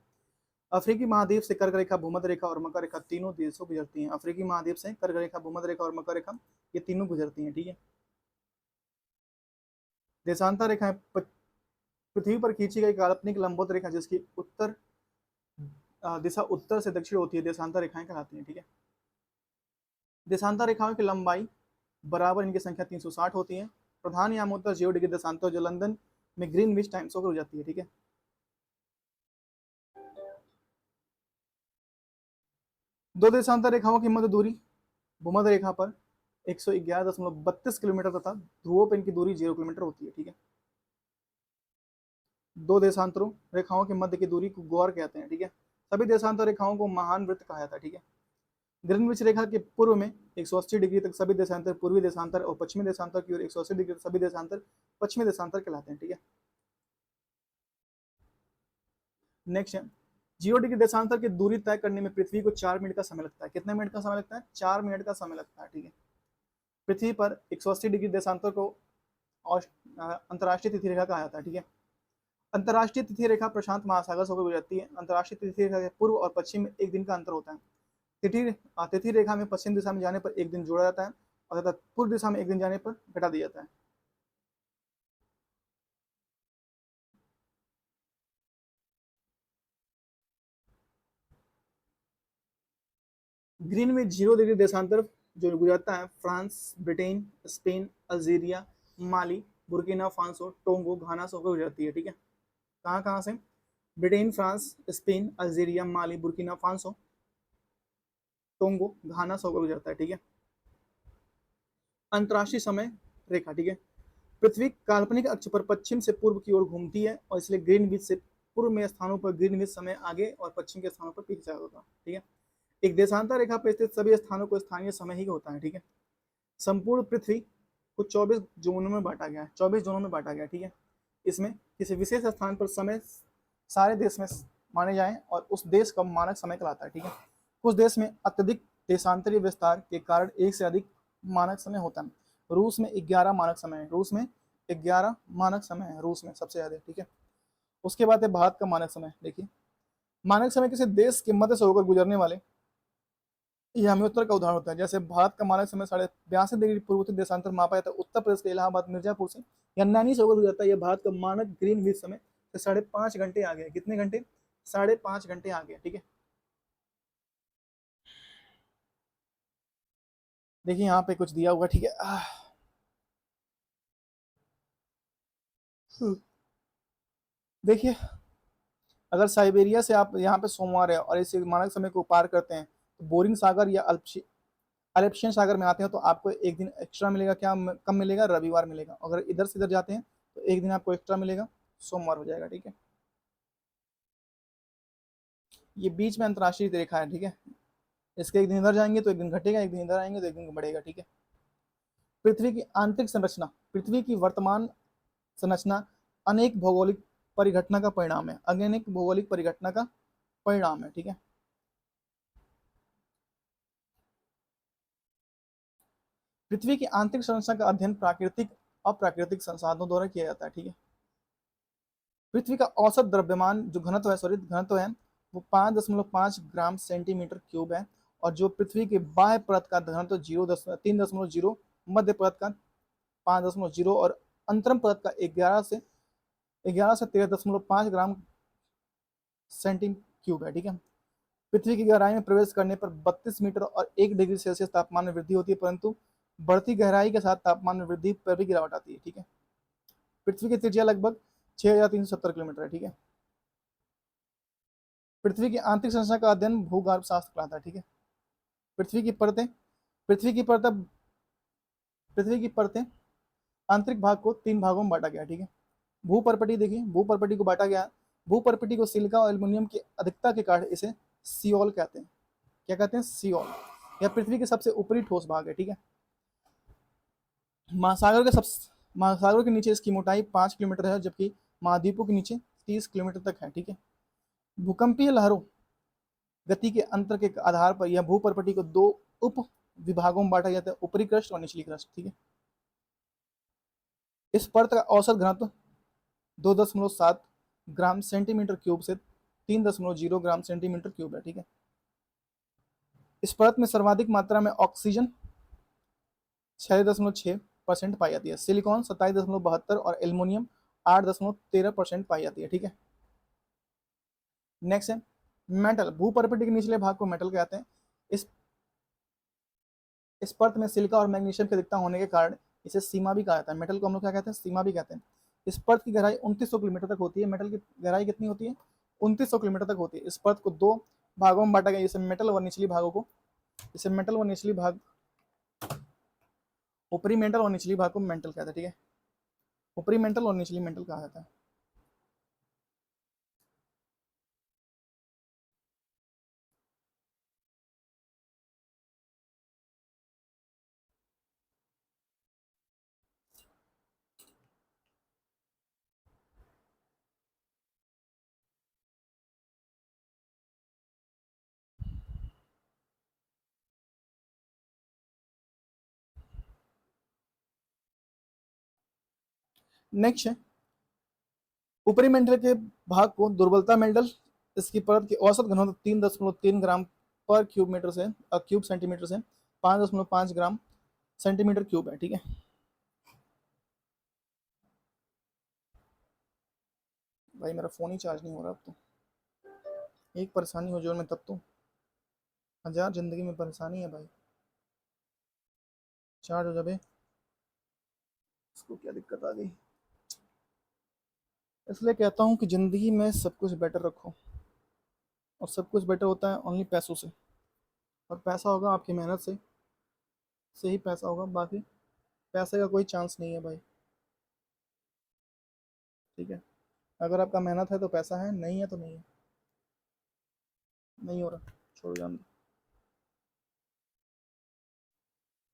अफ्रीकी महाद्वीप से कर्क रेखा, भूमध्य रेखा और मकर रेखा तीनों देशों गुजरती हैं। अफ्रीकी महाद्वीप से कर्क रेखा, भूमध्य रेखा और मकर रेखा ये तीनों गुजरती हैं। ठीक है, देशांतर रेखाएं पृथ्वी पर खींची गई काल्पनिक लंबवत रेखा जिसकी उत्तर दिशा उत्तर से दक्षिण होती है, देशांतर रेखाएं कहलाती हैं। ठीक है, देशांतर रेखाओं की लंबाई बराबर इनकी संख्या 360 होती है। प्रधान यामोत्तर 0 डिग्री देशांतर जो लंदन में ग्रीनविच टाइम से हो जाती है। ठीक है, दो देशांतर रेखाओं की मध्य दूरी भूमध्य रेखा पर 111.32 किलोमीटर तथा ध्रुवों पर इनकी दूरी 0 किलोमीटर होती है। ठीक है, दो देशांतरों रेखाओं के मध्य की दूरी को गौर कहते हैं। ठीक है, सभी देशांतर रेखाओं को महान वृत्त कहा जाता है। ठीक है, ग्रीनविच रेखा के पूर्व में 180 डिग्री तक सभी देशांतर पूर्वी देशांतर और पश्चिमी देशांतर की ओर 180 डिग्री तक सभी देशांतर पश्चिमी देशांतर कहलाते हैं। ठीक है, नेक्स्ट है 0 डिग्री देशांतर की दूरी तय करने में पृथ्वी को 4 मिनट का समय लगता है। कितने मिनट का समय लगता है? 4 मिनट का समय लगता है। ठीक है, पृथ्वी पर 180 डिग्री देशांतर को अंतर्राष्ट्रीय तिथि रेखा कहा जाता है। ठीक है, अंतर्राष्ट्रीय तिथि रेखा प्रशांत महासागर से होकर गुजरती है। अंतर्राष्ट्रीय तिथि रेखा के पूर्व और पश्चिम में एक दिन का अंतर होता है। तिथि रेखा में पश्चिम दिशा में जाने पर एक दिन जोड़ा जाता है और तथा पूर्व दिशा में एक दिन जाने पर घटा दिया जाता है। ग्रीन में 0 डिग्री देशांतर जो गुजरता है फ्रांस, ब्रिटेन, स्पेन, अल्जीरिया, माली, बुर्किना फासो, टोंगो, घाना से होकर गुजरती है। ठीक है, कहाँ कहाँ से? ब्रिटेन, फ्रांस, स्पेन, अल्जीरिया, माली, बुर्किना फासो, टोंगो, घाना से होकर गुजरता है। ठीक है, अंतर्राष्ट्रीय समय रेखा। ठीक है, पृथ्वी काल्पनिक अक्ष पर पश्चिम से पूर्व की ओर घूमती है और इसलिए ग्रीनविच से पूर्व में स्थानों पर ग्रीनविच समय आगे और पश्चिम के स्थानों पर पीछे होगा। ठीक है, एक देशांतर रेखा पर स्थित सभी स्थानों को स्थानीय समय ही होता है। ठीक है, संपूर्ण पृथ्वी को 24 जोनों में बांटा गया है। 24 जोनों में बांटा गया। ठीक है, इसमें किसी विशेष स्थान पर समय सारे देश में माने जाएं और उस देश का मानक समय कहलाता है। ठीक है, कुछ देश में अत्यधिक देशांतरीय विस्तार के कारण एक से अधिक मानक समय होता है। रूस में 11 मानक समय है। रूस में 11 मानक समय है, रूस में सबसे ज्यादा। ठीक है, उसके बाद है भारत का मानक समय। देखिए, मानक समय किसी देश के मध्य से होकर गुजरने वाले यह हमें उत्तर का उदाहरण होता है। जैसे भारत का मानक समय 82.5 डिग्री पूर्वोत्तर देशांतर मापा जाता है उत्तर प्रदेश के इलाहाबाद मिर्जापुर से या नैनी से होकर गुजरता है। यह भारत का मानक ग्रीनविच समय से 5.5 घंटे आ गया। कितने घंटे? 5.5 घंटे आ गया। ठीक है, देखिए यहाँ पे कुछ दिया हुआ। ठीक है, देखिए अगर साइबेरिया से आप यहाँ पे सोमवार है और इस मानक समय को पार करते हैं तो बोरिंग सागर या अरबशियन सागर में आते हैं तो आपको एक दिन एक्स्ट्रा मिलेगा। क्या कम मिलेगा? रविवार मिलेगा। अगर इधर से इधर जाते हैं तो एक दिन आपको एक्स्ट्रा मिलेगा, सोमवार हो जाएगा। ठीक है, ये बीच में अंतर्राष्ट्रीय रेखा है। ठीक है, इसके एक दिन इधर जाएंगे तो एक दिन घटेगा, एक दिन इधर आएंगे तो एक दिन बढ़ेगा। ठीक है, पृथ्वी की आंतरिक संरचना। पृथ्वी की वर्तमान संरचना अनेक भौगोलिक परिघटना का परिणाम है। अनेक भौगोलिक परिघटना का परिणाम है। ठीक है, पृथ्वी की आंतरिक संरचना का अध्ययन प्राकृतिक अप्राकृतिक संसाधनों द्वारा किया जाता है। ठीक है, पृथ्वी का औसत द्रव्यमान जो घनत्व है, सॉरी घनत्व है, वो 5.5 ग्राम सेंटीमीटर क्यूब है। और जो पृथ्वी के बाह्य परत का घनत्व 3.0, मध्य परत का 5.0 और अंतरम परत का 11 से 13.5 ग्राम सेंटी क्यूब है। ठीक है, पृथ्वी की गहराई में प्रवेश करने पर 32 मीटर और 1 डिग्री सेल्सियस तापमान में वृद्धि होती है, परंतु बढ़ती गहराई के साथ तापमान में वृद्धि पर भी गिरावट आती है। ठीक है, पृथ्वी की त्रिज्या लगभग 6,370 किलोमीटर है। ठीक है, पृथ्वी की आंतरिक संरचना का अध्ययन भूगर्भ शास्त्र कहलाता है। ठीक है, पृथ्वी की परतें पृथ्वी की परत पृथ्वी की परतें आंतरिक भाग को 3 भागों में बांटा गया। ठीक है, भूपर्पटी देखिए, भूपर्पटी को बांटा गया। भूपर्पटी को सिलिका और एल्युमिनियम की अधिकता के कारण इसे सियोल कहते हैं। क्या कहते हैं? सियोल। यह पृथ्वी के सबसे ऊपरी ठोस भाग है। ठीक है, महासागर के नीचे इसकी मोटाई 5 किलोमीटर है, जबकि महाद्वीपों के नीचे 30 किलोमीटर तक है। ठीक है, भूकंपीय लहरों गति के अंतर के आधार पर यह भूपर्पटी को 2 उप विभागों में बांटा जाता है, ऊपरी क्रस्ट और निचली क्रस्ट। ठीक है, इस परत का औसत घनत्व 2.7 ग्राम सेंटीमीटर क्यूब से 3.0 ग्राम सेंटीमीटर क्यूब है। ठीक है, इस परत में सर्वाधिक मात्रा में ऑक्सीजन 6.6% पाई जाती है, सिलिकॉन 27.72 और एल्युमिनियम 8.13% पाई जाती है। ठीक है, नेक्स्ट है मेटल। भूपर्पटी के निचले भाग को मेटल कहते हैं। इस इस परत में सिलिका और मैग्नीशियम की अधिकता होने के कारण इसे सीमा भी कहा जाता है। मेटल को हम लोग क्या कहते हैं? सीमा भी कहते हैं। इस परत की गहराई 2900 किलोमीटर तक होती है। मेटल की गहराई कितनी होती है? 2900 किलोमीटर तक होती है। इस परत को 2 भागों में बांटा गया, जैसे मेटल व निचली भागों को, जैसे मेटल व निचली भाग, ऊपरी मेटल और निचली भाग को मेटल कहते हैं। ठीक है, ऊपरी मेटल और निचली मेटल कहा जाता है। नेक्स्ट है ऊपरी मेंटल के भाग को दुर्बलता मेंटल। इसकी परत की औसत घनत्व 3.3 ग्राम पर क्यूब सेंटीमीटर से 5.5 ग्राम सेंटीमीटर क्यूब है। ठीक है, भाई मेरा फोन ही चार्ज नहीं हो रहा अब तो। एक परेशानी हो जो में तब तो 1000 जिंदगी में परेशानी है भाई। चार्ज हो जाए, इसको क्या दिक्कत आ गई। इसलिए कहता हूँ कि जिंदगी में सब कुछ बेटर रखो, और सब कुछ बेटर होता है ओनली पैसों से। और पैसा होगा आपकी मेहनत से ही पैसा होगा, बाकी पैसे का कोई चांस नहीं है भाई। ठीक है, अगर आपका मेहनत है तो पैसा है, नहीं है तो नहीं है, नहीं हो रहा, छोड़ जान दो।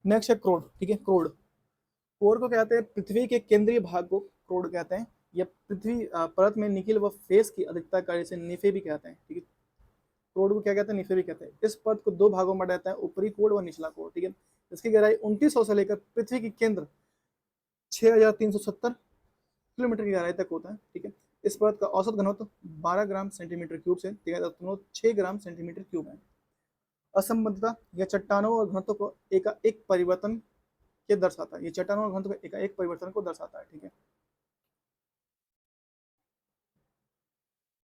नेक्स्ट है क्रोड। ठीक है, क्रोड, कोर को कहते हैं पृथ्वी के केंद्रीय भाग को क्रोड कहते हैं। यह पृथ्वी परत में निकिल व फेस की अधिकता कार्य से निफे भी कहते हैं। ठीक है, क्रोड को क्या कहते हैं? निफे भी कहते हैं। इस परत को 2 भागों में बांटा जाता है, ऊपरी कोर व निचला कोर। ठीक है, इसकी गहराई 2900 से लेकर पृथ्वी की केंद्र 6370 किलोमीटर की गहराई तक होता है। ठीक है, इस परत का औसत घनत्व 12 ग्राम सेंटीमीटर क्यूब से 13.6 ग्राम सेंटीमीटर क्यूब है। असंबद्धता या चट्टानों और घनत्व को एक परिवर्तन के दर्शाता है। ये चट्टानों और घनत्व के एक परिवर्तन को दर्शाता है। ठीक है,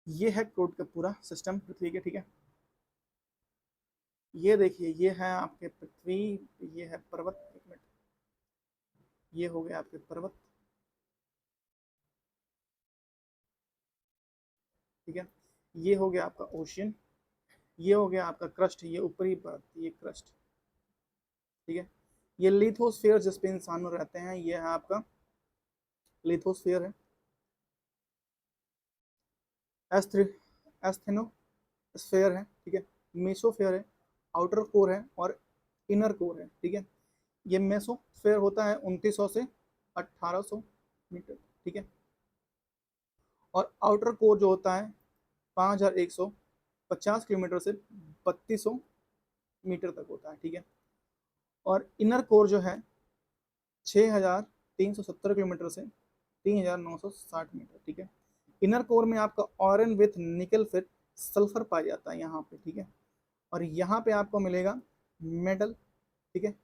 ये है क्रोड का पूरा सिस्टम पृथ्वी के। ठीक है, ये देखिए, ये है आपके पृथ्वी, ये है पर्वत। एक मिनट, ये हो गया आपके पर्वत। ठीक है, ये हो गया आपका ओशियन, ये हो गया आपका क्रस्ट, ये ऊपरी परत, ये क्रस्ट। ठीक है, ये लिथोस्फीयर जिस पे इंसान रहते हैं, ये है आपका लिथोस्फीयर है। एस्थ्रि एस्थेनोस्फीयर है। ठीक है, मेसोफेयर है, आउटर कोर है और इनर कोर है। ठीक है, ये मेसोफेयर होता है 2900 से 1800 मीटर। ठीक है, और आउटर कोर जो होता है 5150 किलोमीटर से 3200 मीटर तक होता है। ठीक है, और इनर कोर जो है 6370 किलोमीटर से 3960 मीटर। ठीक है, इनर कोर में आपका आयरन विथ निकल फिर सल्फर पाया जाता है यहाँ पे। ठीक है, और यहाँ पे आपको मिलेगा मेटल। ठीक है,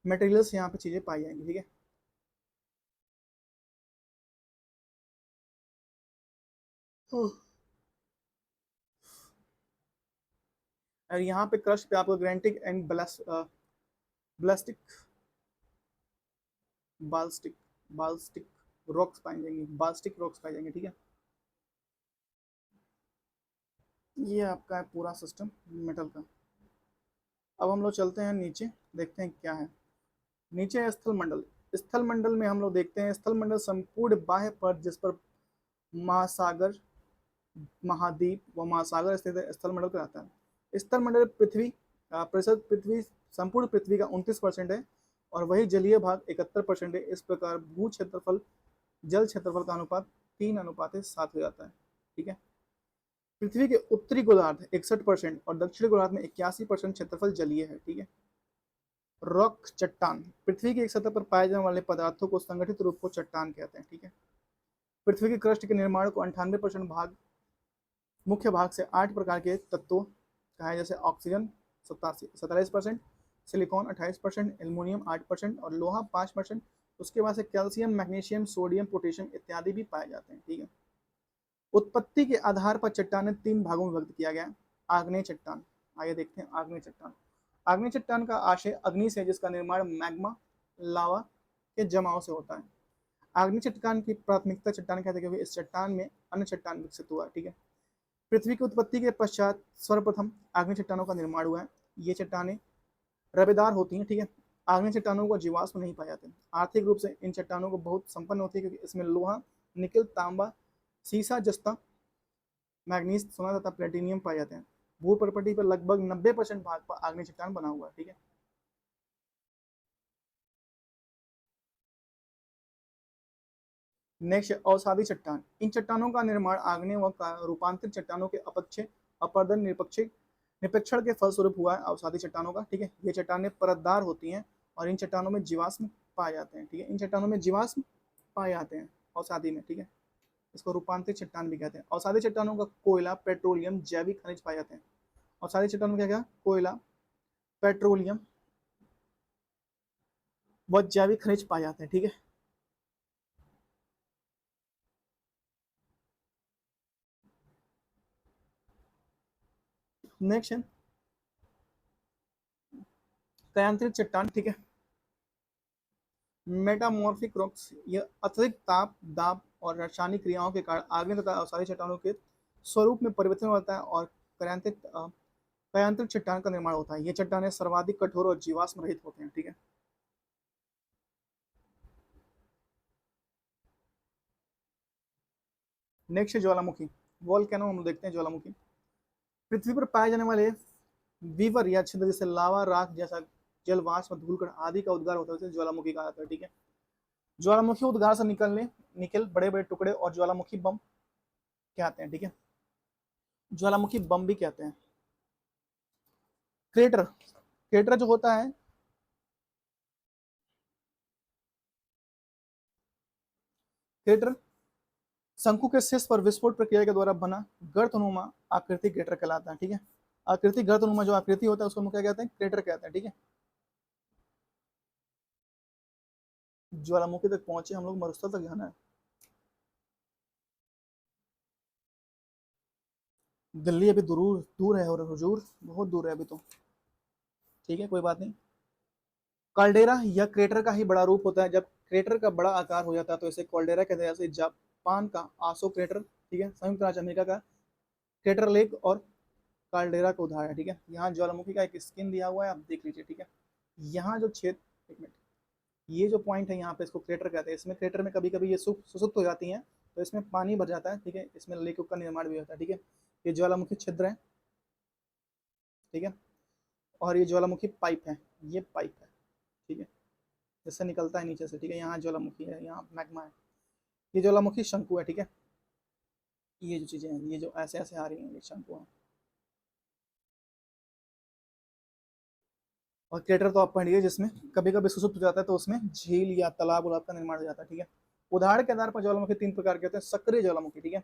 मटेरियल्स यहाँ पे चीज़ें पाई जाएंगी। ठीक है, और यहाँ पे क्रस्ट पे आपको ग्रेनिटिक एंड ब्लास्टिक बाल्स्टिक बाल्स्टिक रॉक्स पाई जाएंगी, बाल्स्टिक रॉक्स पाई जाएंगे। ठीक है, ये आपका है पूरा सिस्टम मेटल का। अब हम लोग चलते हैं नीचे, देखते हैं क्या है। नीचे है स्थल मंडल। स्थल मंडल में हम लोग देखते हैं, स्थल मंडल संपूर्ण बाह्य पर जिस पर महासागर, महाद्वीप व महासागर स्थित है, स्थल मंडल कहलाता है। स्थल मंडल पृथ्वी प्रतिशत पृथ्वी, संपूर्ण पृथ्वी का 29% है, और वही जलीय भाग 71% है। इस प्रकार भू क्षेत्रफल जल क्षेत्रफल का अनुपात 3:7 हो जाता है। ठीक है। पृथ्वी के उत्तरी गोलार्ध 61% और दक्षिणी गोलार्ध में 81% क्षेत्रफल जलीय है। ठीक है। रॉक चट्टान, पृथ्वी की एक सतह पर पाए जाने वाले पदार्थों को संगठित रूप को चट्टान कहते हैं। ठीक है। पृथ्वी की क्रस्ट के निर्माण को 98% भाग, मुख्य भाग से 8 प्रकार के तत्वों कहा है, जैसे ऑक्सीजन 47%, सिलिकॉन 28%, एल्युमिनियम 8% और लोहा 5%। उसके बाद से कैल्शियम, मैग्नीशियम, सोडियम, पोटेशियम इत्यादि भी पाए जाते हैं। ठीक है। उत्पत्ति के आधार पर चट्टान 3 भागों में विभक्त किया गया। आग्नेय चट्टान, आइए देखते हैं आग्नेय चट्टान। आग्नेय चट्टान का आशय अग्नि से, जिसका निर्माण मैग्मा, लावा के जमाव से होता है। आग्नेय चट्टान की प्राथमिकता चट्टान कहते हैं क्योंकि इस चट्टान में अन्य चट्टान विकसित हुआ। ठीक है। पृथ्वी की उत्पत्ति के पश्चात सर्वप्रथम आग्नेय चट्टानों का निर्माण हुआ है। ये चट्टानें रवेदार होती हैं। ठीक है। आग्नेय चट्टानों को जीवाश्म नहीं पाए जाते। आर्थिक रूप से इन चट्टानों को बहुत संपन्न होती है क्योंकि इसमें लोहा, निकल, तांबा, सीसा, जस्ता, मैग्नीज, सोना तथा प्लेटिनियम पाए जाते हैं। भू प्रॉपर्टी पर लगभग 90% भाग पर आग्नेय चट्टान बना हुआ है। ठीक है। नेक्स्ट अवसादी चट्टान। इन चट्टानों का निर्माण आग्नेय व रूपांतरित चट्टानों के अपक्षय, अपर्दन, निरीक्षण के फलस्वरूप हुआ है। अवसादी चट्टानों का, ठीक है, ये चट्टानें परतदार होती हैं और इन चट्टानों में जीवाश्म पाए जाते हैं। ठीक है। इन चट्टानों में जीवाश्म पाए जाते हैं अवसादी में। ठीक है। इसको रूपांतरित चट्टान भी कहते हैं। अवसादी चट्टानों का कोयला, पेट्रोलियम, जैविक खनिज पाए जाते हैं। अवसादी चट्टानों में क्या क्या, कोयला, पेट्रोलियम व जैविक खनिज पाए जाते हैं। ठीक है। नेक्स्ट है कयांत्रित चट्टान। ठीक है। मेटामॉर्फिक रॉक्स, यह अत्यधिक ताप, दाब और रासायनिक क्रियाओं के कारण आग्नेय तथा अवसादी चट्टानों के स्वरूप में परिवर्तन होता है और कयांत्रित चट्टान का निर्माण होता है। ये चट्टानें सर्वाधिक कठोर और जीवाश्म रहित होते हैं। ठीक है। नेक्स्ट है ज्वालामुखी, वोल्केनो। हम देखते हैं ज्वालामुखी। पृथ्वी पर पाए जाने वाले वीवर या छिद्र जैसे लावा, राख जैसा जल, वाष्प, धूलकण आदि का उद्गार होता है, उसे ज्वालामुखी कहा जाता है। ठीक है। ज्वालामुखी उद्गार से निकल बड़े बड़े टुकड़े और ज्वालामुखी बम कहते हैं। ठीक है। ज्वालामुखी बम भी कहते हैं। क्रेटर, क्रेटर जो होता है, क्रेटर शंकु के शीर्ष पर विस्फोट प्रक्रिया के द्वारा बना गर्तनुमा आकृति क्रेटर कहलाता है। ठीक है। आकृति, गर्तनुमा जो आकृति होता है उसको हम क्या कहते हैं, क्रेटर कहते हैं। ठीक है। ज्वालामुखी तक पहुंचे हम लोग, मरुस्थल तक जाना है। दिल्ली अभी दूर दूर है, और हुजूर बहुत दूर है अभी तो। ठीक है, कोई बात नहीं। काल्डेरा या क्रेटर का ही बड़ा रूप होता है। जब क्रेटर का बड़ा आकार हो जाता है तो इसे कॉल्डेरा कहते हैं। जैसे जापान का आसो क्रेटर, ठीक है, संयुक्त राज्य अमेरिका का क्रेटर लेक और काल्डेरा का उदाहरण है। ठीक है। यहाँ ज्वालामुखी का एक स्किन दिया हुआ है, आप देख लीजिए। ठीक है। यहाँ जो क्षेत्र, एक मिनट, ये जो पॉइंट है यहाँ पे, इसको क्रेटर कहते हैं। इसमें क्रेटर में कभी कभी ये सुसुप्त हो जाती हैं तो इसमें पानी भर जाता है। ठीक है। इसमें लेक का निर्माण भी होता है। ठीक है। ये ज्वालामुखी छिद्र है। ठीक है। और ये ज्वालामुखी पाइप है, ये पाइप है। ठीक है। जिससे निकलता है नीचे से। ठीक है। यहाँ ज्वालामुखी है, यहाँ मैग्मा है। ये ज्वालामुखी शंकु है। ठीक है। ये जो चीजें हैं, ये जो ऐसे ऐसे आ रही हैं, ये शंकु है। और क्रेटर तो आप पढ़िए, जिसमें कभी कभी सुसुप्त हो जाता है तो उसमें झील या तालाब उलाब का निर्माण हो जाता है। ठीक है। उदाहरण के आधार पर ज्वालामुखी 3 प्रकार के होते हैं। सक्रिय ज्वालामुखी, ठीक है,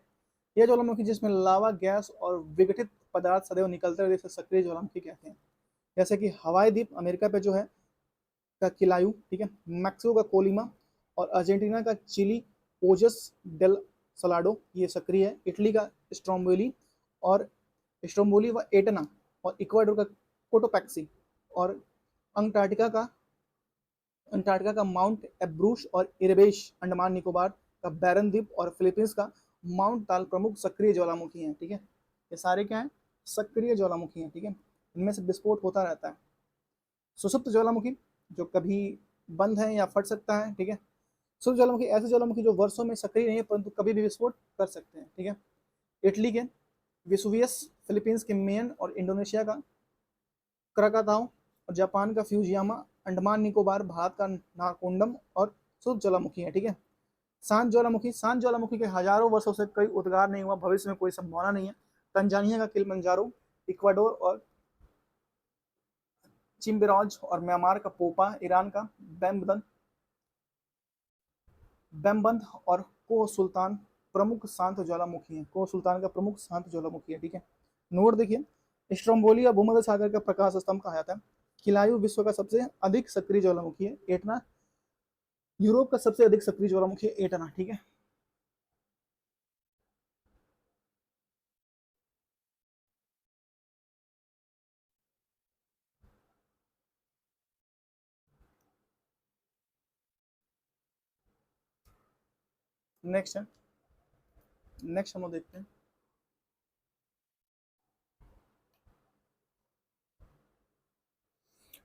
यह ज्वालामुखी जिसमें लावा, गैस और विघटित पदार्थ सदैव निकलते रहे, जिसे सक्रिय ज्वालामुखी कहते हैं। जैसे कि हवाई द्वीप अमेरिका पे जो है का किलायू, ठीक है, मैक्सिको का कोलिमा और अर्जेंटीना का चिली ओजस डेल सलाडो, ये सक्रिय है। इटली का स्ट्रोम्बोली और स्ट्रोम्बोली व एटना, और इक्वाडोर का कोटोपैक्सी, और अंटार्कटिका का माउंट एब्रूस और इरबेश, अंडमान निकोबार का बैरन द्वीप और फिलीपींस का माउंट ताल प्रमुख सक्रिय ज्वालामुखी हैं। ठीक है। ये सारे क्या हैं, सक्रिय ज्वालामुखी हैं, ठीक है, इनमें से विस्फोट होता रहता है। सुषुप्त ज्वालामुखी जो कभी बंद है या फट सकता है, ठीक है। सुषुप्त ज्वालामुखी ऐसे ज्वालामुखी जो वर्षों में सक्रिय नहीं है परंतु कभी भी विस्फोट कर सकते हैं, ठीक है। इटली के विसुवियस, फिलीपींस के मेन और इंडोनेशिया का क्राकाताओ और जापान का फ्यूजियामा, अंडमान निकोबार, भारत का नाकोंडम और सुप्त ज्वालामुखी है, ठीक है। शांत ज्वालामुखी के हजारों वर्षों से कोई उद्गार नहीं हुआ, भविष्य में कोई संभावना नहीं है। तंजानिया का किलिमंजारो, इक्वाडोर और चिम्बिरॉज और म्यांमार का पोपा, ईरान का बैम्बंद और को सुल्तान प्रमुख शांत ज्वालामुखी है। को सुल्तान का प्रमुख शांत ज्वालामुखी है, ठीक है। नोट देखिए, स्ट्रोम्बोली और भूमध्य सागर का प्रकाश स्तंभ कहा जाता है। किलायु विश्व का सबसे अधिक सक्रिय ज्वालामुखी है। एटना यूरोप का सबसे अधिक सक्रिय ज्वालामुखी है, एटना, ठीक है। नेक्स्ट है, नेक्स्ट हम लोग देखते हैं।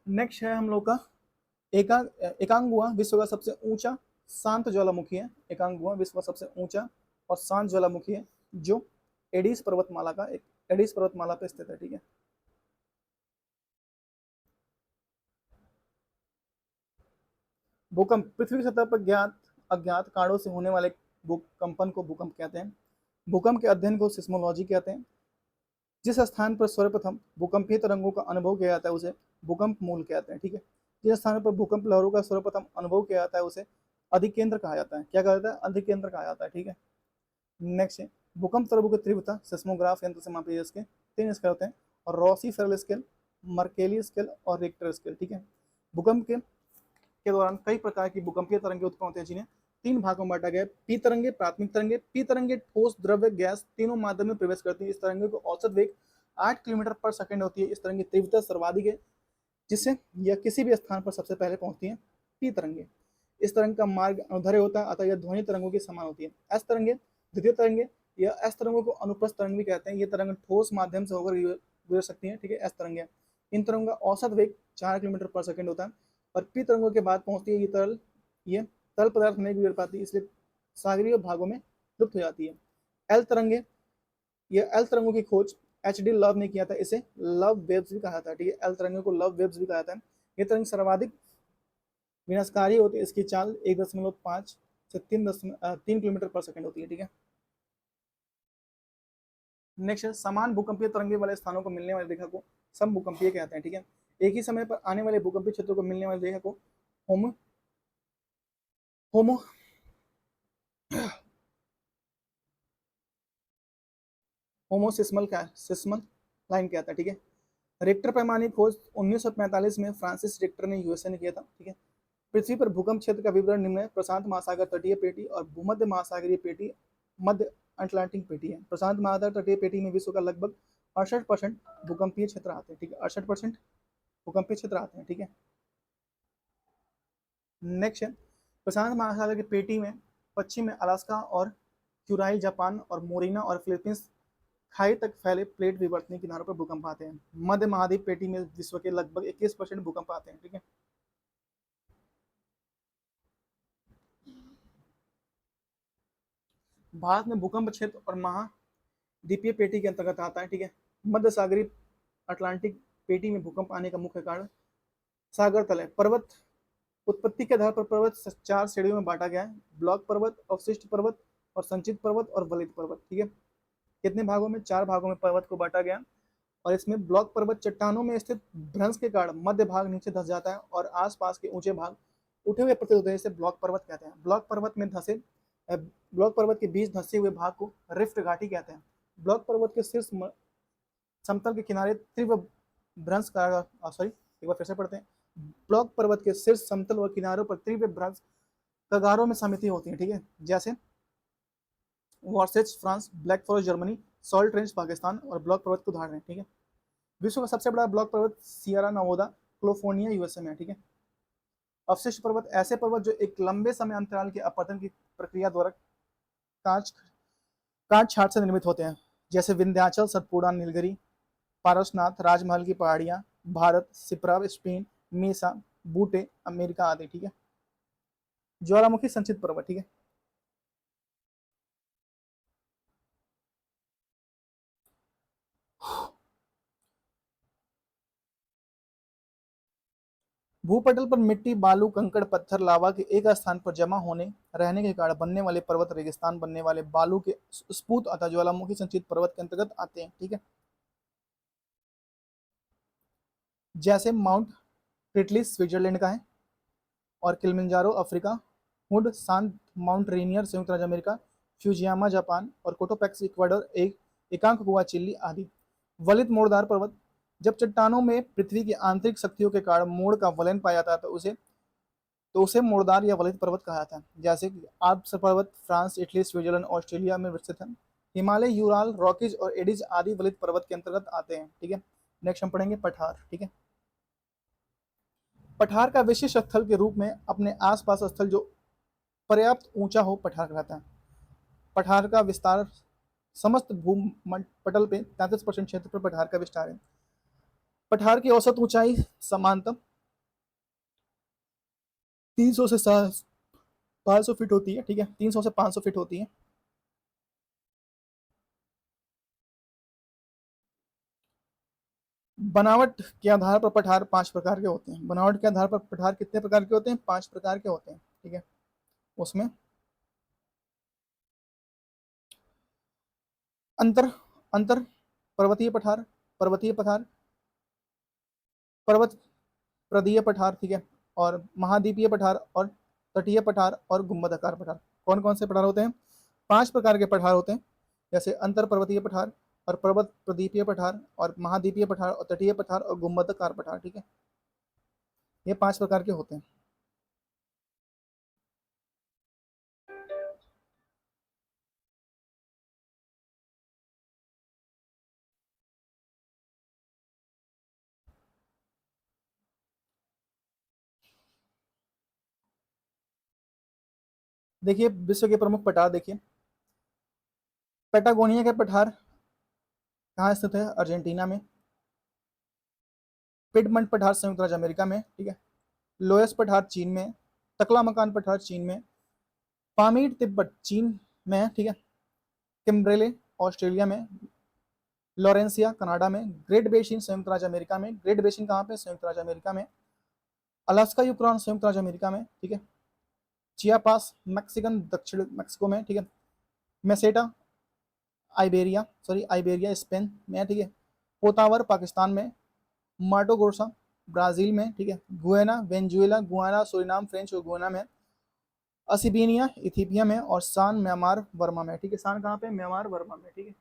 नेक्स्ट है हम लोग का एकांगुआ, विश्व का सबसे ऊंचा शांत ज्वालामुखी है। एकांगुआ विश्व का सबसे ऊंचा और शांत ज्वालामुखी है जो एडिस पर्वतमाला पे स्थित है, ठीक है। भूकंप पृथ्वी की सतह पर ज्ञात अज्ञात कारणों से होने वाले भूकंपन को भूकंप कहते हैं। भूकंप के अध्ययन को सिस्मोलॉजी कहते हैं। जिस स्थान पर सर्वप्रथम भूकंपीय तरंगों का अनुभव किया जाता है उसे भूकंप मूल कहते हैं, ठीक है। जिस स्थान पर भूकंप लहरों का सर्वप्रथम अनुभव किया जाता है उसे अधिकेंद्र कहा जाता है। क्या कहा जाता है? अधिकेंद्र कहा जाता है, ठीक है। नेक्स्ट है, भूकंप तरंगों की तीव्रता सेस्मोग्राफ यंत्र से मापी जा सके 3 स्केल होते हैं, और Rossi Feral scale, Mercalli scale और रिक्टर स्केल, ठीक है। भूकंप के दौरान कई प्रकार की भूकंपीय तरंगे उत्पन्न होते हैं जिन्हें 3 भागों में बांटा गया है। पी तरंगे, प्राथमिक तरंगे। पी तरंगे ठोस, द्रव्य, गैस तीनों माध्यम में प्रवेश करती है। इस तरंगे को औसत वेग 8 किलोमीटर पर सेकंड होती है। इस तरंग की तीव्रता सर्वाधिक है जिससे यह किसी भी स्थान पर सबसे पहले पहुंचती है। पी तरंगे, इस तरंग का मार्ग अनुदैर्ध्य होता है, अतः यह ध्वनि तरंगों के समान होती है। एस तरंगे, द्वितीय तरंगे, यह एस तरंगों को अनुप्रस्थ तरंग भी कहते हैं। ये तरंग ठोस माध्यम से होकर गुजर सकती है, ठीक है। एस तरंगे, इन तरंगों का औसत वेग 4 किलोमीटर पर सेकंड होता है और पी तरंगों के बाद पहुंचती है। ये तरल पदार्थ नहीं गुजर पाती, इसलिए सागरीय भागों में लुप्त हो जाती है। एल तरंगे, ये एल तरंगों की खोज एच डी लव ने किया था, इसे लव वेव्स भी कहा जाता है, ठीक है। एल तरंगों को लव वेव्स भी कहा जाता है। ये तरंग सर्वाधिक विनाशकारी होती है। इसकी चाल 1.5 से 3 किलोमीटर पर सेकंड होती है, ठीक है। नेक्स्ट है, समान भूकंपीय तरंगे वाले स्थानों को मिलने वाली रेखा को सम भूकंपीय कहते हैं, ठीक है। एक ही समय पर आने वाले भूकंपीय क्षेत्रों को मिलने वाली रेखा को होमो होमो सिस्मल लाइन कहता है, ठीक है। रिक्टर पैमाने की खोज 1945 में फ्रांसिस रिक्टर ने यूएसए ने किया था, ठीक है। पृथ्वी पर भूकंप क्षेत्र का विवरण निम्न है। प्रशांत महासागर तटीय पेटी और भूमध्य महासागरीय पेटी मध्य अटलांटिक पेटी है। प्रशांत महासागर तटीय पेटी में विश्व का लगभग 68% भूकंपीय क्षेत्र आते हैं, ठीक है। 68% भूकंपीय क्षेत्र आते हैं, ठीक है। नेक्स्ट है, प्रशांत महासागर की पेटी में पश्चिम में अलास्का और क्यूराइल जापान और मोरिना और फिलीपींस खाई तक फैले प्लेट विवर्तनीय किनारों पर भूकंप आते हैं। मध्य महाद्वीप पेटी में विश्व के लगभग 21% भूकंप आते हैं, ठीक है। भारत में भूकंप क्षेत्र और महाद्वीपीय पेटी के अंतर्गत आता है, ठीक है। मध्य सागरीय अटलांटिक पेटी में भूकंप आने का मुख्य कारण सागर तल है। पर्वत उत्पत्ति के आधार पर पर्वत 4 श्रेणियों में बांटा गया है। ब्लॉक पर्वत, अवशिष्ट पर्वत और संचित पर्वत और वलित पर्वत, ठीक है। कितने भागों में? 4 भागों में पर्वत को बांटा गया। और इसमें ब्लॉक पर्वत चट्टानों में स्थित भ्रंश के कारण मध्य भाग नीचे धस जाता है और आसपास के ऊंचे भाग उठे हुए प्रतीत होते हैं। इसे ब्लॉक पर्वत कहते हैं। ब्लॉक पर्वत के बीच धंसे हुए भाग को रिफ्ट घाटी कहते हैं। ब्लॉक पर्वत के शीर्ष समतल के किनारे तीव्र भ्रंश का सॉरी एक बार फिर से पढ़ते हैं। ब्लॉक पर्वत के शीर्ष समतल और किनारों पर तीव्र भ्रंश कगारों में समिति होती है, ठीक है। जैसे Vosges France, Black Forest Germany, Salt Range Pakistan और ब्लॉक पर्वत के उदाहरण है, ठीक है। विश्व का सबसे बड़ा ब्लॉक पर्वत सियरा नेवादा कैलिफोर्निया यूएसए में है, ठीक है। अवशिष्ट पर्वत ऐसे पर्वत जो एक लंबे समय अंतराल के अपतन की प्रक्रिया द्वारा कांच काट छाट से निर्मित होते हैं, जैसे विंध्याचल, सतपुड़ा, नीलगिरी, पारसनाथ, राजमहल की पहाड़ियां, भारत, सिप्रा स्पेन, मेसा, बूटे अमेरिका आदि। ठीक है। ज्वालामुखी संचित पर्वत। ठीक है। भूपटल पर मिट्टी, बालू, कंकड़, पत्थर, लावा के एक स्थान पर जमा होने रहने के कारण बनने वाले पर्वत रेगिस्तान बनने वाले बालू के स्पूत अतः ज्वालामुखी संचित पर्वत के अंतर्गत आते हैं। ठीक है। जैसे माउंट प्रिटलिस स्विट्जरलैंड का है, और किलिमंजारो अफ्रीका, हुड सांत माउंट रेनियर संयुक्त राज्य अमेरिका, फ्यूजियामा जापान, और कोटोपैक्स इक्वाडोर, एक एकांक गुआ चिली आदि। वलित मोड़दार पर्वत, जब चट्टानों में पृथ्वी की आंतरिक शक्तियों के कारण मोड़ का वलयन पाया जाता है तो उसे मोड़दार या वलित पर्वत कहा जाता है। जैसे कि आल्प्स पर्वत फ्रांस, इटली, स्विट्जरलैंड, ऑस्ट्रेलिया में विकसित है। हिमालय, यूराल, रॉकीज और एडिज आदि वलित पर्वत के अंतर्गत आते हैं। ठीक है। नेक्स्ट हम पढ़ेंगे पठार। ठीक है। पठार का विशिष्ट स्थल के रूप में अपने आसपास स्थल जो पर्याप्त ऊंचा हो पठार कहलाता है। पठार का विस्तार समस्त भूमंडल पे 33% क्षेत्र पर पठार का विस्तार है। पठार की औसत ऊंचाई समानतम 300 से 500 फीट होती है। ठीक है। 300 से 500 फीट होती है। बनावट के आधार पर पठार 5 प्रकार के होते हैं। बनावट के आधार पर पठार कितने प्रकार के होते हैं? 5 प्रकार के होते हैं। ठीक है। उसमें अंतर अंतर पर्वतीय पठार, पर्वतीय पठार, पर्वत प्रदीय पठार। ठीक है। और महाद्वीपीय पठार, और तटीय पठार, और गुंबदाकार पठार। कौन कौन से पठार होते हैं? 5 प्रकार के पठार होते हैं। जैसे अंतर पर्वतीय पठार, और पर्वत प्रदीपीय पठार, और महाद्वीपीय पठार, और तटीय पठार, और गुंबदाकार पठार। ठीक है। ये 5 प्रकार के होते हैं। देखिए विश्व के प्रमुख पठार देखिए। पेटागोनिया के पठार कहाँ स्थित है? अर्जेंटीना में। पिडमंट पठार संयुक्त राज्य अमेरिका में। ठीक है। लोयस पठार चीन में। तकलामकान पठार चीन में। पामीर तिब्बत चीन में है। ठीक है। किम्ब्रेले ऑस्ट्रेलिया में। लॉरेंसिया कनाडा में। ग्रेट बेसिन संयुक्त राज्य अमेरिका में। ग्रेट बेसिन कहाँ पे? संयुक्त राज्य अमेरिका में। अलास्का यूक्रेन संयुक्त राज्य अमेरिका में। ठीक है। चियापास मैक्सिकन दक्षिण मैक्सिको में। ठीक है। मेसेटा आइबेरिया स्पेन में। ठीक है। पोतावर पाकिस्तान में। मार्टोगोसा ब्राजील में। ठीक है। गुएना वेनेजुएला, गुआना सुरिनाम, फ्रेंच और गुआना में। असिबेनिया इथियोपिया में। और सान म्यांमार वर्मा में। ठीक है। सान कहाँ पे? म्यांमार वर्मा में। ठीक है।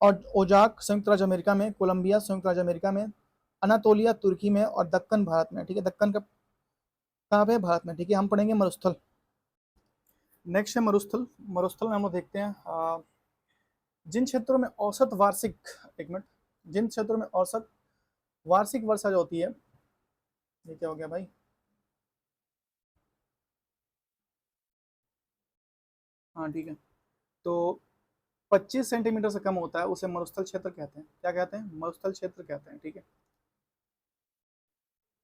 और ओजाक संयुक्त राज्य अमेरिका में। कोलंबिया संयुक्त राज्य अमेरिका में। अनातोलिया तुर्की में। और दक्कन भारत में। ठीक है। दक्कन का कहाँ पे? भारत में। ठीक है। हम पढ़ेंगे मरुस्थल। नेक्स्ट है मरुस्थल। मरुस्थल में हम लोग देखते हैं जिन क्षेत्रों में औसत वार्षिक, एक मिनट, जिन क्षेत्रों में औसत वार्षिक वर्षा जो होती है, ये क्या हो गया भाई? हाँ ठीक है। तो 25 सेंटीमीटर से कम होता है उसे मरुस्थल क्षेत्र कहते हैं। क्या कहते हैं? मरुस्थल क्षेत्र कहते हैं। ठीक है।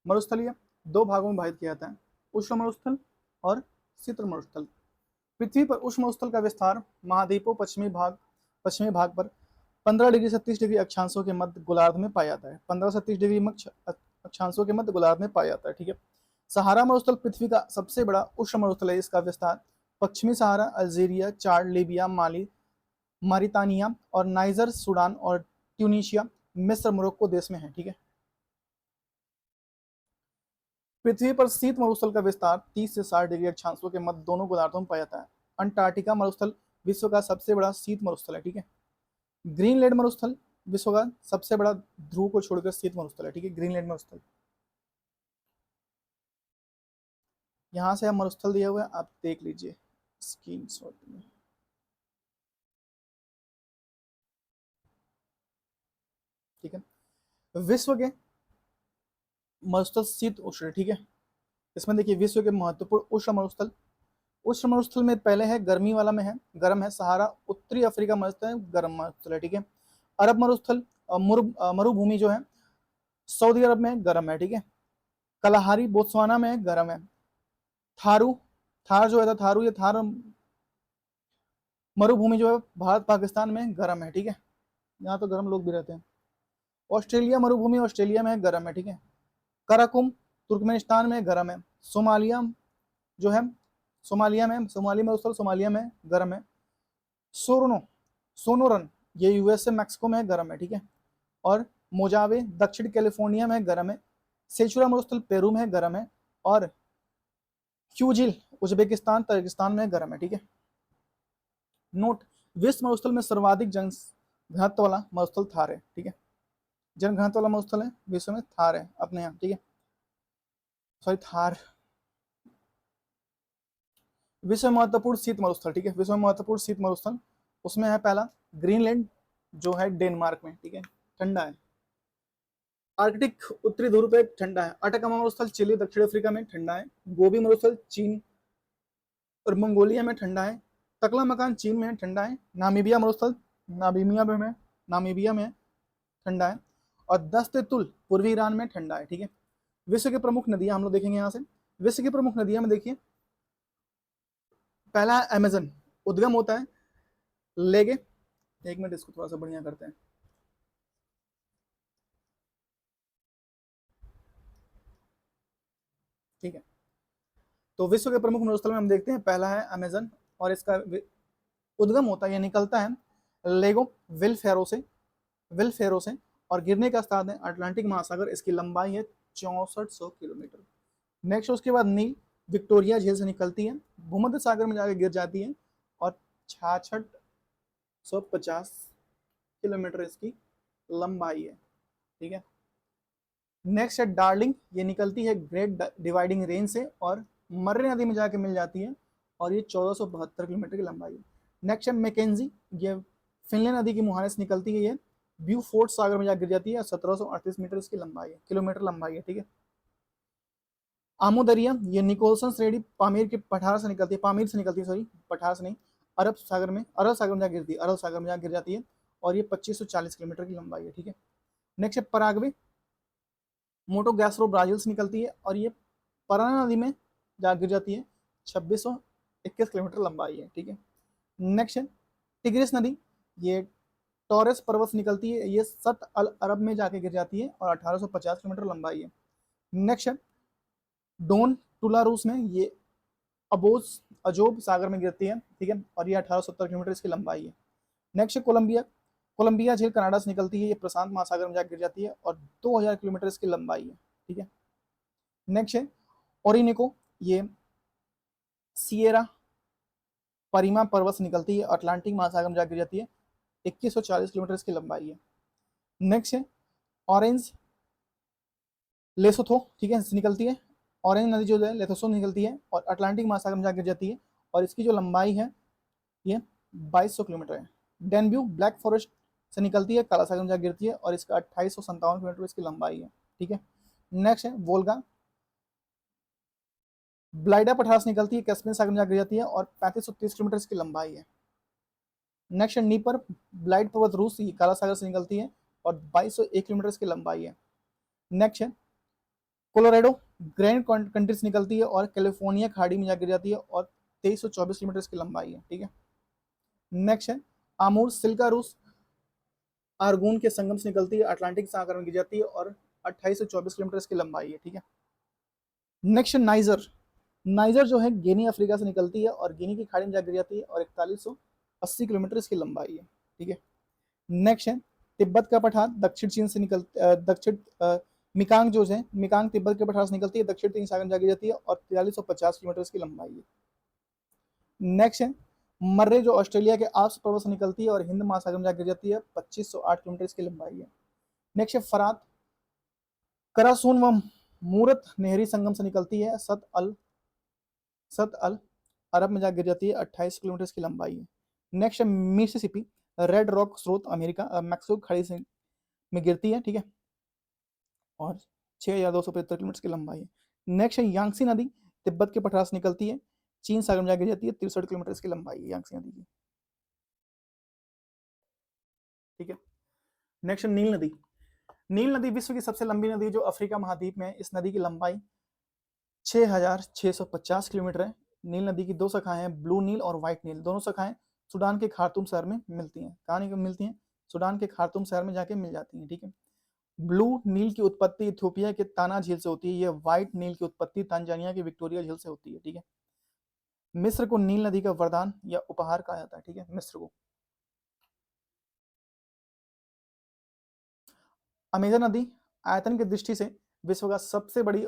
मरुस्थलीय दो भागों में विभाजित किया जाता है, उष्ण मरुस्थल और शीतल मरुस्थल। पृथ्वी पर उष्ण मरुस्थल का विस्तार महाद्वीपों पश्चिमी भाग पर 15 डिग्री से 30 डिग्री अक्षांशों के मध्य गोलार्ध में पाया जाता है। 15 से 30 डिग्री अक्षांशों के मध्य गोलार्ध में पाया जाता है। ठीक है। सहारा मरुस्थल पृथ्वी का सबसे बड़ा उष्ण मरुस्थल है। इसका विस्तार पश्चिमी सहारा, अल्जीरिया, चाड, लीबिया, माली, मारितानिया और नाइजर, सूडान और ट्यूनीशिया, मिस्र, मोरक्को देश में है। ठीक है। पृथ्वी पर शीत मरुस्थल का विस्तार 30 से 60 डिग्री अक्षांशों के मध्य दोनों गोलार्धों में पाया जाता है। अंटार्कटिका मरुस्थल विश्व का सबसे बड़ा शीत मरुस्थल है। ठीक है। ग्रीनलैंड मरुस्थल विश्व का सबसे बड़ा ध्रुव को छोड़कर शीत मरुस्थल है। ठीक है। ग्रीनलैंड मरुस्थल। यहाँ से हम मरुस्थल दिया हुआ है, आप देख लीजिए स्क्रीन शॉट में। ठीक है। विश्व के मरुस्थल शीत उष्ण। ठीक है। इसमें देखिए विश्व के महत्वपूर्ण उष्ण मरुस्थल उष्ण मरुस्थल में पहले है, गर्मी वाला में है, गर्म है सहारा। उत्तरी अफ्रीका मरुस्थल है, गर्म मरुस्थल है, ठीक है। अरब मरुस्थल मरुभूमि जो है सऊदी अरब में गर्म है, ठीक है। कलाहारी बोत्सवाना में गर्म है। थारू, थार जो है थारू, ये थार मरुभूमि जो है भारत पाकिस्तान में गर्म है, ठीक है। यहाँ तो गर्म लोग भी रहते हैं। ऑस्ट्रेलिया मरुभूमि ऑस्ट्रेलिया में गर्म है, ठीक है। कराकुम तुर्कमेनिस्तान में गर्म है। सोमालिया जो है सोमालिया में, सोमाली मरुस्थल सोमालिया में गर्म है। सोरनो सोनोरन ये यूएसए मैक्सिको में गर्म है, ठीक है। और मोजावे दक्षिण कैलिफोर्निया में गर्म है। सेचुरा मरुस्थल पेरू में गर्म है। और क्यूजिल उज्बेकिस्तान ताजिकिस्तान में गर्म है, ठीक है। नोट, विश्व मरुस्थल में सर्वाधिक जनघनत्व वाला मरुस्थल थार है, ठीक है। जनघनत्व वाला मरुस्थल है विश्व में थार है अपने यहाँ, ठीक है। सॉरी थार। विश्व में महत्वपूर्ण शीत मरुस्थल, ठीक है। विश्व में महत्वपूर्ण शीत मरुस्थल उसमें है पहला ग्रीनलैंड जो है डेनमार्क में, ठीक है, ठंडा है। आर्कटिक उत्तरी ध्रुव पे ठंडा है। अटकामा मरुस्थल चिली दक्षिण अफ्रीका में ठंडा है। गोबी मरुस्थल चीन और मंगोलिया में ठंडा है। तकला मकान चीन में ठंडा है। नामीबिया मरुस्थल नामीबिया में ठंडा है। और दस्तेतुल पूर्वी ईरान में ठंडा है, ठीक है। विश्व की प्रमुख नदियां हम लोग देखेंगे यहाँ से। विश्व की प्रमुख नदियां में देखिए, पहला है अमेजन, उद्गम होता है लेगे। एक मिनट इसको थोड़ा सा बढ़िया करते हैं, ठीक है। तो विश्व के प्रमुख मरुस्थल में हम देखते हैं पहला है अमेजन, और इसका उद्गम होता है, यह निकलता है लेगो विल फेरो से और गिरने का स्थान है अटलांटिक महासागर। इसकी लंबाई है 6400 किलोमीटर। नेक्स्ट उसके बाद नील विक्टोरिया झील से निकलती है, भूमध्य सागर में जाकर गिर जाती है और 6650 किलोमीटर इसकी लंबाई है, ठीक है। नेक्स्ट है डार्लिंग, ये निकलती है ग्रेट डिवाइडिंग रेंज से और मर्रे नदी में जाके मिल जाती है और ये 1472 किलोमीटर की लंबाई है। नेक्स्ट है मैकेंजी, ये फिनलैंड नदी की मुहाने से निकलती है, ये ब्यूफोर्ट सागर में जाकर गिर जाती है। 1738 मीटर इसकी लंबाई है, किलोमीटर लंबाई है, ठीक है। आमो दरिया, ये निकोलसन श्रेणी पामीर के पठार से निकलती है, पामीर से निकलती है, सॉरी पठार से नहीं, अरब सागर में जाकर गिरती है, अरब सागर में जाकर गिर जाती है और ये 2540 किलोमीटर की लंबाई है, ठीक है। नेक्स्ट है पराग्वे, मोटो गैसरो ब्राजील से निकलती है और ये पराना नदी में जा गिर जाती है। 2621 किलोमीटर लंबाई है, ठीक है। नेक्स्ट है टिग्रिस नदी, ये टॉरस पर्वत से निकलती है, ये सत अल अरब में जाके गिर जाती है और 1850 किलोमीटर लंबाई है। नेक्स्ट है डोन टुला रूस में, ये अजोब सागर में गिरती है, ठीक है, और ये 1870 किलोमीटर इसकी लंबाई है। नेक्स्ट है कोलंबिया, कोलंबिया झील कनाडा से निकलती है, ये प्रशांत महासागर में जाकर गिर जाती है और 2000 किलोमीटर इसकी लंबाई है, ठीक है। नेक्स्ट है ओरिनिको, ये सिएरा परिमा पर्वत से निकलती है, अटलांटिक महासागर में जाकर गिर जाती है, 2140 किलोमीटर इसकी लंबाई है। नेक्स्ट है ऑरेंज लेसोथो, ठीक है, निकलती है, ऑरेंज नदी जो है लेसोथो निकलती है और अटलांटिक महासागर में जाकर गिर जाती है और इसकी जो लंबाई है ये 2200 किलोमीटर है। डेनब्यू ब्लैक फॉरेस्ट से निकलती है, काला सागर में जाकर गिरती है और इसका 2857 किलोमीटर इसकी लंबाई है, ठीक है। नेक्स्ट है वोल्गा, ब्लाइडा पठार से निकलती है, कैस्पियन सागर में जाकर गिर जाती है और 3530 किलोमीटर इसकी लंबाई है। नेक्स्ट है नीपर, ब्लाइड पर्वत रूस काला सागर से निकलती है और 2201 किलोमीटर इसकी लंबाई है। नेक्स्ट है कोलोराडो, ग्रैंड कंट्री से निकलती है और कैलिफोर्निया खाड़ी में जाकर गिर जाती है और 2324 किलोमीटर इसकी लंबाई है, ठीक है। नेक्स्ट है आमूर सिल्का रूस, आर्गून के संगम से निकलती है, अटलांटिक सागर में गिर जाती है और 2824 किलोमीटर इसकी लंबाई है, ठीक है। नेक्स्ट नाइजर, नाइजर जो है गिनी अफ्रीका से निकलती है और गिनी की खाड़ी में जाकर गिर जाती है और 4180 किलोमीटर इसकी लंबाई है, ठीक है। नेक्स्ट है तिब्बत का पठार, दक्षिण चीन से दक्षिण मिकांग जो है मिकांग तिब्बत के पठार से निकलती है, दक्षिण चीन सागर में जाकर जाती है और 4350 किलोमीटर इसकी लंबाई है। नेक्स्ट है मर्रे जो ऑस्ट्रेलिया के आल्प्स पर्वत से निकलती है और हिंद महासागर में जाकर जाती है, 2508 किलोमीटर इसकी लंबाई है। नेक्स्ट है फरात, करासून व मूरत नहरी संगम से निकलती है, सत अल अरब में जाकर गिर जाती है, 28 किलोमीटर इसकी लंबाई है। नेक्स्ट है मिसिसिपी, रेड रॉक स्रोत अमेरिका मैक्सिको खाड़ी से में गिरती है, ठीक है, और 6275 किलोमीटर की लंबाई है। नेक्स्ट है यांगसी नदी, तिब्बत के पठार से निकलती है, चीन सागर में जाकर जाती है, 63 किलोमीटर इसकी लंबाई है यांगत्से नदी की। ठीक है, नेक्स्ट नील नदी। नील नदी विश्व की सबसे लंबी नदी जो अफ्रीका महाद्वीप में है। इस नदी की लंबाई 6,650 किलोमीटर है। नील नदी की दो शाखाएं हैं, ब्लू नील और व्हाइट नील। दोनों शाखाएं सूडान के खार्तूम शहर में मिलती हैं। कहाँ मिलती हैं? सूडान के खार्तूम शहर में जाके मिल जाती हैं। ठीक है, ब्लू नील की उत्पत्ति इथियोपिया के ताना झील से होती है। यह व्हाइट नील की उत्पत्ति तंजानिया के विक्टोरिया झील से होती है। ठीक है, मिस्र को नील नदी का वरदान या उपहार कहा जाता है। ठीक है, मिस्र को। अमेजन नदी आयतन की दृष्टि से विश्व का सबसे बड़ी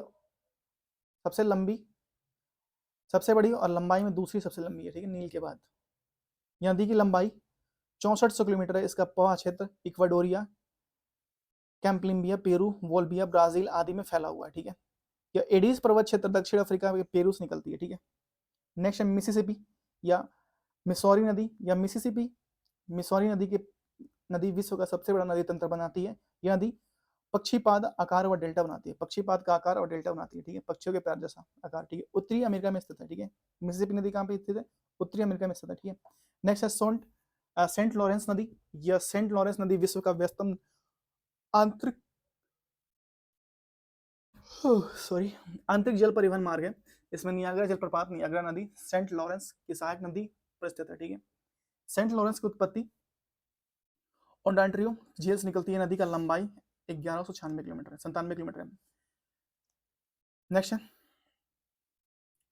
और लंबाई में दूसरी सबसे लंबी है। ठीक है, नील के बाद। यह नदी की लंबाई 6400 किलोमीटर है। इसका प्रवाह क्षेत्र इक्वाडोरिया, कैम्पलिम्बिया, पेरू, वोल्बिया, ब्राजील आदि में फैला हुआ है। ठीक है, यह एडीज पर्वत क्षेत्र दक्षिण अफ्रीका के पेरू से निकलती है। ठीक है, नेक्स्ट है मिसिसिपी या मिसौरी नदी या मिसिसिपी। मिसौरी नदी विश्व का सबसे बड़ा नदी तंत्र बनाती है। यह नदी पक्षीपाद आकार व डेल्टा बनाती है। पक्षीपाद का आकार और डेल्टा बनाती है। ठीक है, पक्षियों के पैर जैसा आकार। ठीक है, उत्तरी अमेरिका में स्थित है। ठीक है, मिसिसिपी नदी कहाँ पे स्थित है? उत्तरी अमेरिका में स्थित है। ठीक है, नेक्स्ट है सेंट लॉरेंस नदी। यह सेंट लॉरेंस नदी विश्व का व्यस्तम आंतरिक आंतरिक जल परिवहन मार्ग है। इसमें नियाग्रा जलप्रपात, नियाग्रा नदी सेंट लॉरेंस की सहायक नदी पर स्थित है। ठीक है, सेंट लॉरेंस की उत्पत्ति ओंटारियो झील से निकलती है। नदी का लंबाई 1196 किलोमीटर है, 97 किलोमीटर है। नेक्स्ट है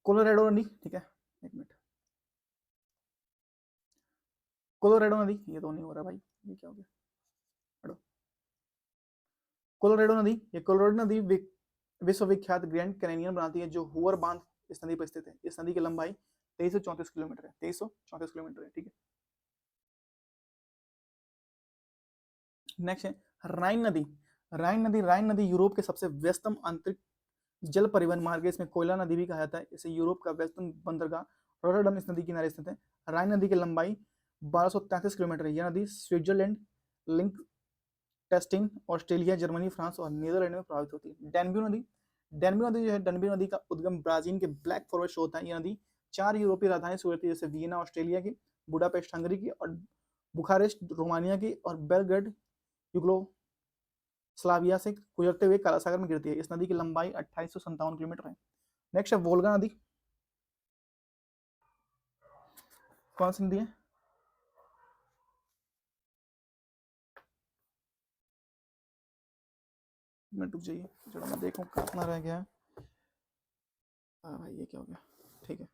कोलोराडो नदी। ठीक है, एक मिनट, कोलोराडो नदी, ये तो नहीं हो रहा भाई, ये क्या हो गया? कोलोराडो नदी, ये कोलोराडो नदी विश्व विख्यात ग्रैंड कैनियन बनाती है जो हुवर बांध इस नदी पर स्थित है। इस नदी की लंबाई 2334 किलोमीटर है। 2334 किलोमीटर है। ठीक है, नेक्स्ट है राइन नदी। राइन नदी यूरोप के सबसे व्यस्तम आंतरिक जल परिवहन मार्ग है। इसमें कोयला नदी भी कहा जाता है। इसे यूरोप का व्यस्तम बंदरगाह रोटरडम इस नदी किनारे स्थित है। राइन नदी की लंबाई 1233 किलोमीटर है। यह नदी Switzerland, link testing, Australia, Germany, France और नीदरलैंड में प्रभावित होती है। डेनब्यू नदी जो है, डेनब्यू नदी का उद्गम ब्राजील के ब्लैक फॉरेस्ट होता है। यह नदी 4 यूरोपीय राजधानी से गुजरती है, जैसे वियना ऑस्ट्रेलिया की, बुडापेस्ट हंगरी की और बुखारेस्ट रोमानिया की और बेलग्रेड यूगोस्लाविया से गुजरते हुए काला सागर में गिरती है। इस नदी की लंबाई 2857 किलोमीटर है। नेक्स्ट है वोल्गा नदी। कौन सी नदी है? मिनट रुक जाइए, चलो मैं देखूं कितना रह गया है। हाँ भाई, ये क्या हो गया? ठीक है,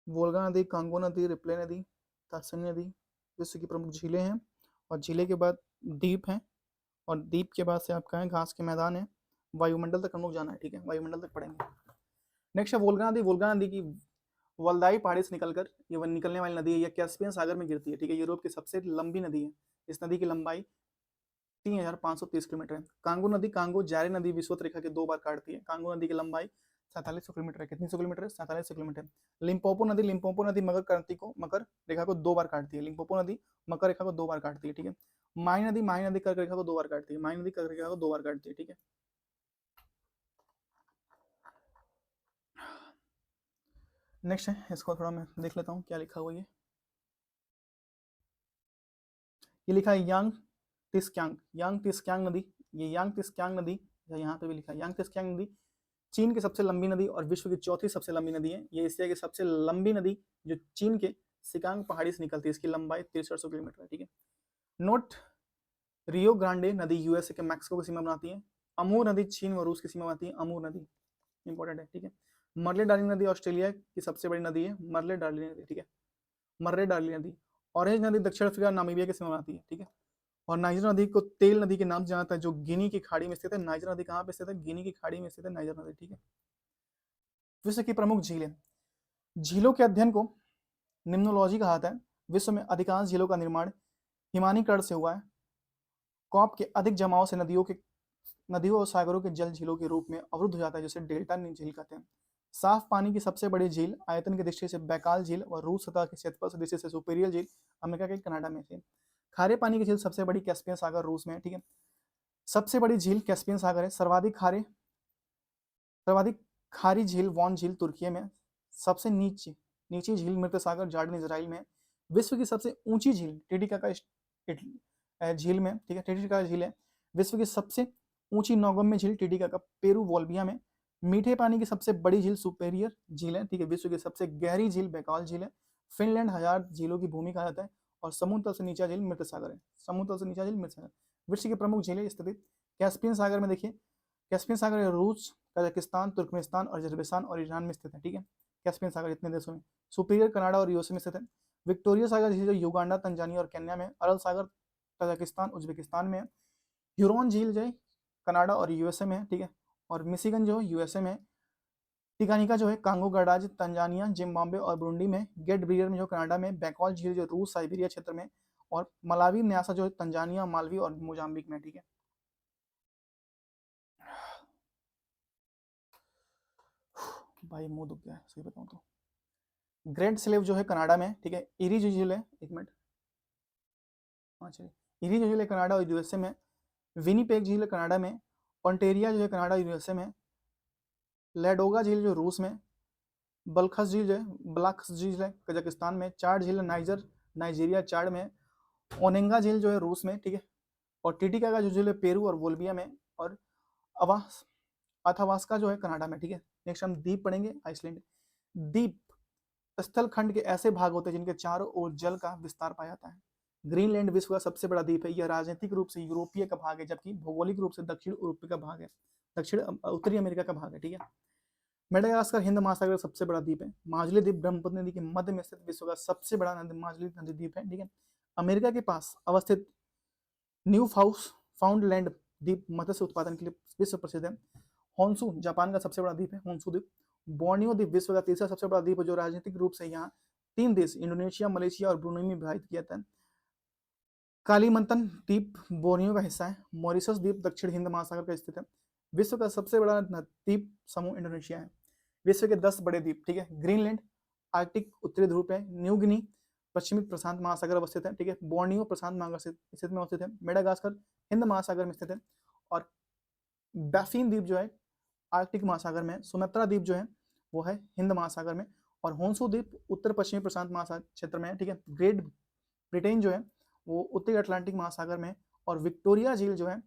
वोल्गा नदी, कांगो नदी, रिप्ले नदी, तात्सनी नदी विश्व की प्रमुख झीलें हैं। और झीलें के बाद द्वीप हैं, और द्वीप के बाद से आपका है घास के मैदान है। वायुमंडल तक हम लोग जाना है। ठीक है, वायुमंडल तक पढ़ेंगे। नेक्स्ट है वोल्गा नदी। वोल्गा नदी की वल्दाई पहाड़ी से निकलकर ये निकलने वाली नदी है। यह कैस्पियन सागर में गिरती है। ठीक है, यूरोप की सबसे लंबी नदी है। इस नदी की लंबाई 3530 किलोमीटर है। कांगो नदी, कांगो जारी नदी विश्वत रेखा के 2 बार काटती है। कांगो नदी की लंबाई 4700 किलोमीटर है। कितनी 100 किलोमीटर है? 4700 किलोमीटर। लिम्पोपो नदी मकर रेखा को 2 बार काटती है। लिम्पोपो नदी मकर रेखा को 2 बार काटती है। ठीक है, माई नदी कर्क रेखा को 2 बार काटती है। माई नदी कर्क रेखा को 2 बार काटती है। ठीक है, नेक्स्ट है, इसको थोड़ा मैं देख लेता हूँ क्या लिखा हुआ ये लिखा है यांग तिस्क्यांग नदी। ये यांग तिस्क्यांग नदी, यहाँ पे भी लिखा है यांग तिस्क्यांग नदी चीन की सबसे लंबी नदी और विश्व की चौथी सबसे लंबी नदी है। ये एशिया की सबसे लंबी नदी जो चीन के सिकांग पहाड़ी से निकलती है। इसकी लंबाई 6300 किलोमीटर है। ठीक है, नोट रियो ग्रांडे नदी यूएसए के मैक्सिको की सीमा बनाती है। अमूर नदी चीन व रूस की सीमा बनाती है। अमूर नदी इंपॉर्टेंट है। ठीक है, मर्ले डार्लिंग नदी ऑस्ट्रेलिया की सबसे बड़ी नदी है। मर्ले डार्लिंग नदी। ठीक है, मर्रे डार्लिंग नदी। ऑरेंज नदी दक्षिण अफ्रीका नामीबिया की सीमा बनाती है। ठीक है, और नाइजर नदी को तेल नदी के नाम से जाना जाता है, जो गिनी की खाड़ी में स्थित है। नाइजर नदी कहाँ पे स्थित है? गिनी की खाड़ी में स्थित है नाइजर नदी। ठीक है, विश्व की प्रमुख झीलें। झीलों के अध्ययन को निम्नोलॉजी कहा जाता है। विश्व में अधिकांश झीलों का निर्माण हिमानीकरण से हुआ है। कॉप के अधिक जमाव से नदियों और सागरों के जल झीलों के रूप में अवरुद्ध हो जाता है, जिसे डेल्टा झील कहते हैं। साफ पानी की सबसे बड़ी झील आयतन की दृष्टि से बैकाल झील और रूस सतह के क्षेत्रफल की दृष्टि से सुपीरियर झील अमेरिका के कनाडा में है। खारे पानी की झील सबसे बड़ी कैस्पियन सागर रूस में है। ठीक है, सबसे बड़ी झील कैस्पियन सागर है। सर्वाधिक खारे सर्वाधिक खारी झील वॉन झील तुर्की में, सबसे नीची नीची झील मृत सागर जॉर्डन इजराइल में, विश्व की सबसे ऊंची झील टिटिकाका झील में, ठीक है, टिटिकाका झील है, विश्व की सबसे ऊंची नौगम्य झील टिटिकाका पेरू वोल्विया में, मीठे पानी की सबसे बड़ी झील सुपेरियर झील है, ठीक है, विश्व की सबसे गहरी झील बैकाल झील है, फिनलैंड 1000 झीलों की भूमि कहा जाता है, और समुद्र तल से नीचा झील मृत सागर है, समुद्र तल से नीचा झील मृत सागर। विश्व की प्रमुख झीलें स्थित कैस्पियन सागर में, देखिए कैस्पियन सागर रूस, कजाकिस्तान, तुर्कमेनिस्तान और अजरबैजान और ईरान में स्थित है, ठीक है, कैस्पियन सागर इतने देशों में। सुपीरियर कनाडा और यूएसए में स्थित है। विक्टोरिया सागर झील जो युगांडा, तंजानिया और केन्या में, अरल सागर कजाकिस्तान उज्बेकिस्तान में है, ह्यूरोन झील जो है कनाडा और यूएसए में है, ठीक है, और मिशिगन जो है यूएसए में, टिकानिका जो है कांगो गणराज्य तंजानिया, जिम्बाब्वे और बुरुंडी में, गेट ब्रियर में जो कनाडा में, बैकॉल झील जो रूस साइबेरिया क्षेत्र में, और मलावी न्यासा जो है तंजानिया, मालवी और मोजाम्बिक में, ठीक है। भाई मुंह दुख गया सही बताऊं तो। ग्रेट स्लेव जो है कनाडा में, ठीक है, इरी जो झील है, एक मिनट, हाँ चलिए, इरी जो झील है कनाडा और यूएसए में, विनीपेग झील है कनाडा में, ऑन्टेरिया जो है कनाडा और यूएसए में, लेडोगा झील जो रूस में, बल्खस झील जो है ब्लाक्स झील है कजाकिस्तान में, चाड झील नाइजर नाइजीरिया चाड में, ओनेंगा झील जो है रूस में, ठीक है, और टिटिका का जो झील है पेरू और बोल्विया में, और अवास अथावास्का जो है कनाडा में, ठीक है। नेक्स्ट हम द्वीप पढ़ेंगे, आइसलैंड। द्वीप स्थल खंड के ऐसे भाग होते हैं जिनके चारों ओर जल का विस्तार पाया जाता है। ग्रीनलैंड विश्व का सबसे बड़ा द्वीप है। यह राजनीतिक रूप से यूरोपीय का भाग है, जबकि भौगोलिक रूप से दक्षिण यूरोपीय का भाग है, दक्षिण उत्तरी अमेरिका का भाग है, ठीक है। मेडागास्कर हिंद महासागर का सबसे बड़ा द्वीप है। माजुली द्वीप ब्रह्मपुत्र नदी के मध्य में स्थित विश्व का सबसे बड़ा माजुली नदी द्वीप है, ठीक है। अमेरिका के पास अवस्थित न्यू फाउंडलैंड द्वीप मत्स्य उत्पादन के लिए विश्व प्रसिद्ध है। होन्शु जापान का सबसे बड़ा द्वीप है, होन्शु द्वीप। बोर्नियो द्वीप विश्व का तीसरा सबसे बड़ा द्वीप है, जो राजनीतिक रूप से यहाँ 3 देश इंडोनेशिया, मलेशिया और ब्रुनेई में विभाजित किया था। कालीमंतन द्वीप बोर्नियो का हिस्सा है। मॉरिशस द्वीप दक्षिण हिंद महासागर पर स्थित है। विश्व का सबसे बड़ा द्वीप समूह इंडोनेशिया है। विश्व के 10 बड़े द्वीप, ठीक है। ग्रीनलैंड आर्कटिक उत्तरी ध्रुव पे, न्यू गिनी पश्चिमी प्रशांत महासागर अवस्थित है, ठीक है। बोर्नियो प्रशांत महासागर में अवस्थित है। मेडागास्कर हिंद महासागर में स्थित है, और बैफिन द्वीप जो है आर्कटिक महासागर में। सुमात्रा द्वीप जो है वो है हिंद महासागर में, और होन्शु द्वीप उत्तर पश्चिमी प्रशांत महासागर क्षेत्र में है, ठीक है। ग्रेट ब्रिटेन जो है वो उत्तरी अटलांटिक महासागर में, और विक्टोरिया झील जो है,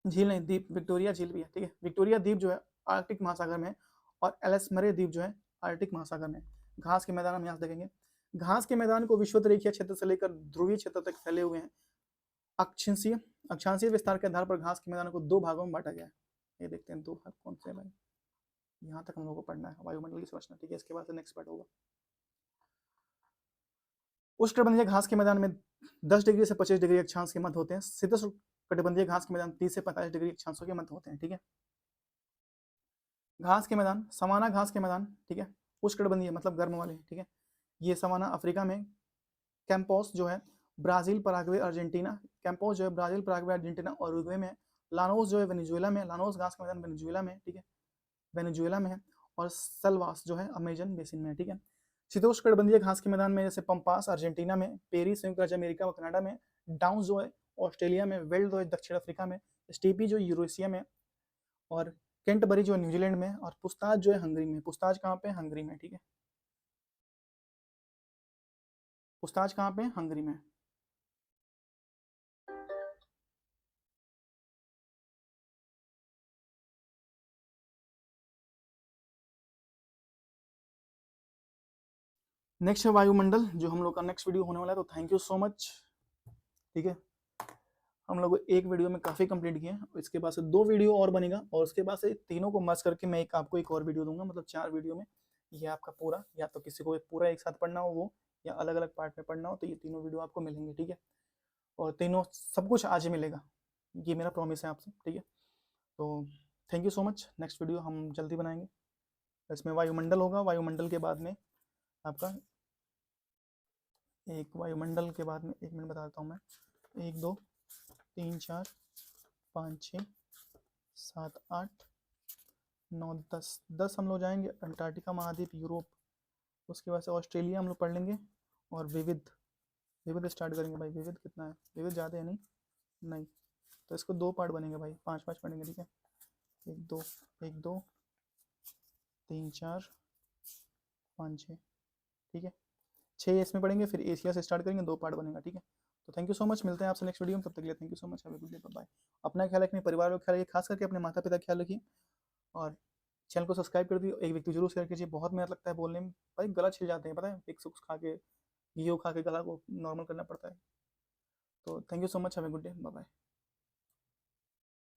झील नहीं द्वीप, विक्टोरिया झील भी है, ठीक है। विक्टोरिया द्वीप जो है आर्कटिक महासागर में, और एलेसमरे द्वीप जो है आर्कटिक महासागर में। घास के मैदान हम यहाँ से देखेंगे। घास के मैदान को विषुवत क्षेत्र से लेकर ध्रुवीय क्षेत्र तक फैले हुए हैं। अक्षांशीय अक्षांशीय विस्तार के आधार पर घास के मैदानों को 2 भागों में बांटा गया है। ये देखते हैं 2 भाग कौन से है भाई। यहाँ तक हम लोगों को पढ़ना है वायुमंडल की संरचना, ठीक है। इसके बाद से नेक्स्ट पार्ट होगा। उष्णकटिबंधीय घास के मैदान में 10 डिग्री से 25 डिग्री अक्षांश के मध्य होते हैं। शीतोष्णकटिबंधीय घास के मैदान 30 से 45 डिग्री अक्षांशों के मध्य होते हैं, ठीक है। घास के मैदान, सवाना घास के मैदान, ठीक है, उष्णकटिबंधीय मतलब गर्म वाले, ठीक है। ये सवाना अफ्रीका में, कैंपोस जो है ब्राजील, पराग्वे, अर्जेंटीना, कैंपोस जो है ब्राजील, पराग्वे, अर्जेंटीना और उरुग्वे में। लानोस जो है वेनेजुएला में, लानोस घास का मैदान वेनेजुएला में, ठीक है, वेनेजुएला में है। और सलवास जो है अमेजन बेसिन में है, ठीक है। शीतोष्णकटिबंधीय घास के मैदान में जैसे पंपास अर्जेंटीना में, पेरी संयुक्त राज्य अमेरिका और कनाडा में, डाउन जो है ऑस्ट्रेलिया में, वेल्ड जो है दक्षिण अफ्रीका में, स्टीपी जो यूरेशिया में, और कैंटबरी जो है न्यूजीलैंड में, और पुस्ताज जो है हंगरी में। पुस्ताज कहाँ पे? हंगरी में, ठीक है। पुस्ताज कहाँ पे? हंगरी में। नेक्स्ट है वायुमंडल, जो हम लोग का नेक्स्ट वीडियो होने वाला है। तो थैंक यू सो मच, ठीक है। हम लोग एक वीडियो में काफ़ी कंप्लीट किए हैं। इसके बाद से 2 वीडियो और बनेगा, और उसके बाद से तीनों को मर्ज करके मैं आपको एक और वीडियो दूंगा, मतलब 4 वीडियो में ये आपका पूरा, या तो किसी को पूरा एक साथ पढ़ना हो वो, या अलग अलग पार्ट में पढ़ना हो, तो ये तीनों वीडियो आपको मिलेंगे, ठीक है। और तीनों सब कुछ आज ही मिलेगा, ये मेरा प्रॉमिस है आपसे, ठीक है। तो thank you so much. Next video हम जल्दी बनाएंगे। इसमें वायुमंडल होगा। वायुमंडल के बाद में आपका एक वायुमंडल के बाद में 1 मिनट बता देता हूँ मैं। 1 2 3 4 5 6 7 8 9 10 10 हम लोग जाएंगे अंटार्कटिका महाद्वीप, यूरोप। उसके बाद से ऑस्ट्रेलिया हम लोग पढ़ लेंगे, और विविध विविध स्टार्ट करेंगे भाई। विविध कितना है? विविध ज़्यादा है नहीं, नहीं, तो इसको 2 पार्ट बनेंगे भाई, 5 5 पढ़ेंगे, ठीक है। 1 2 1 2 3 4 5 6, ठीक है। 6 इसमें पढ़ेंगे, फिर एशिया से स्टार्ट करेंगे, 2 पार्ट बनेगा, ठीक है। तो थैंक यू सो मच, मिलते हैं आपसे नेक्स्ट वीडियो में, तब तक के लिए thank you so much, have a good day, bye bye. अपना ख्याल रखिए, परिवार का ख्याल रखिए, खास करके अपने माता पिता का ख्याल रखिए, और चैनल को सब्सक्राइब कर दिए, एक व्यक्ति जरूर शेयर कीजिए, बहुत मेहनत लगता है बोलने में भाई, गला छिल जाते हैं, पता है, एक सुक्स खा के, घी खा के गला को नॉर्मल करना पड़ता है। तो thank you so much, have a good day, bye bye.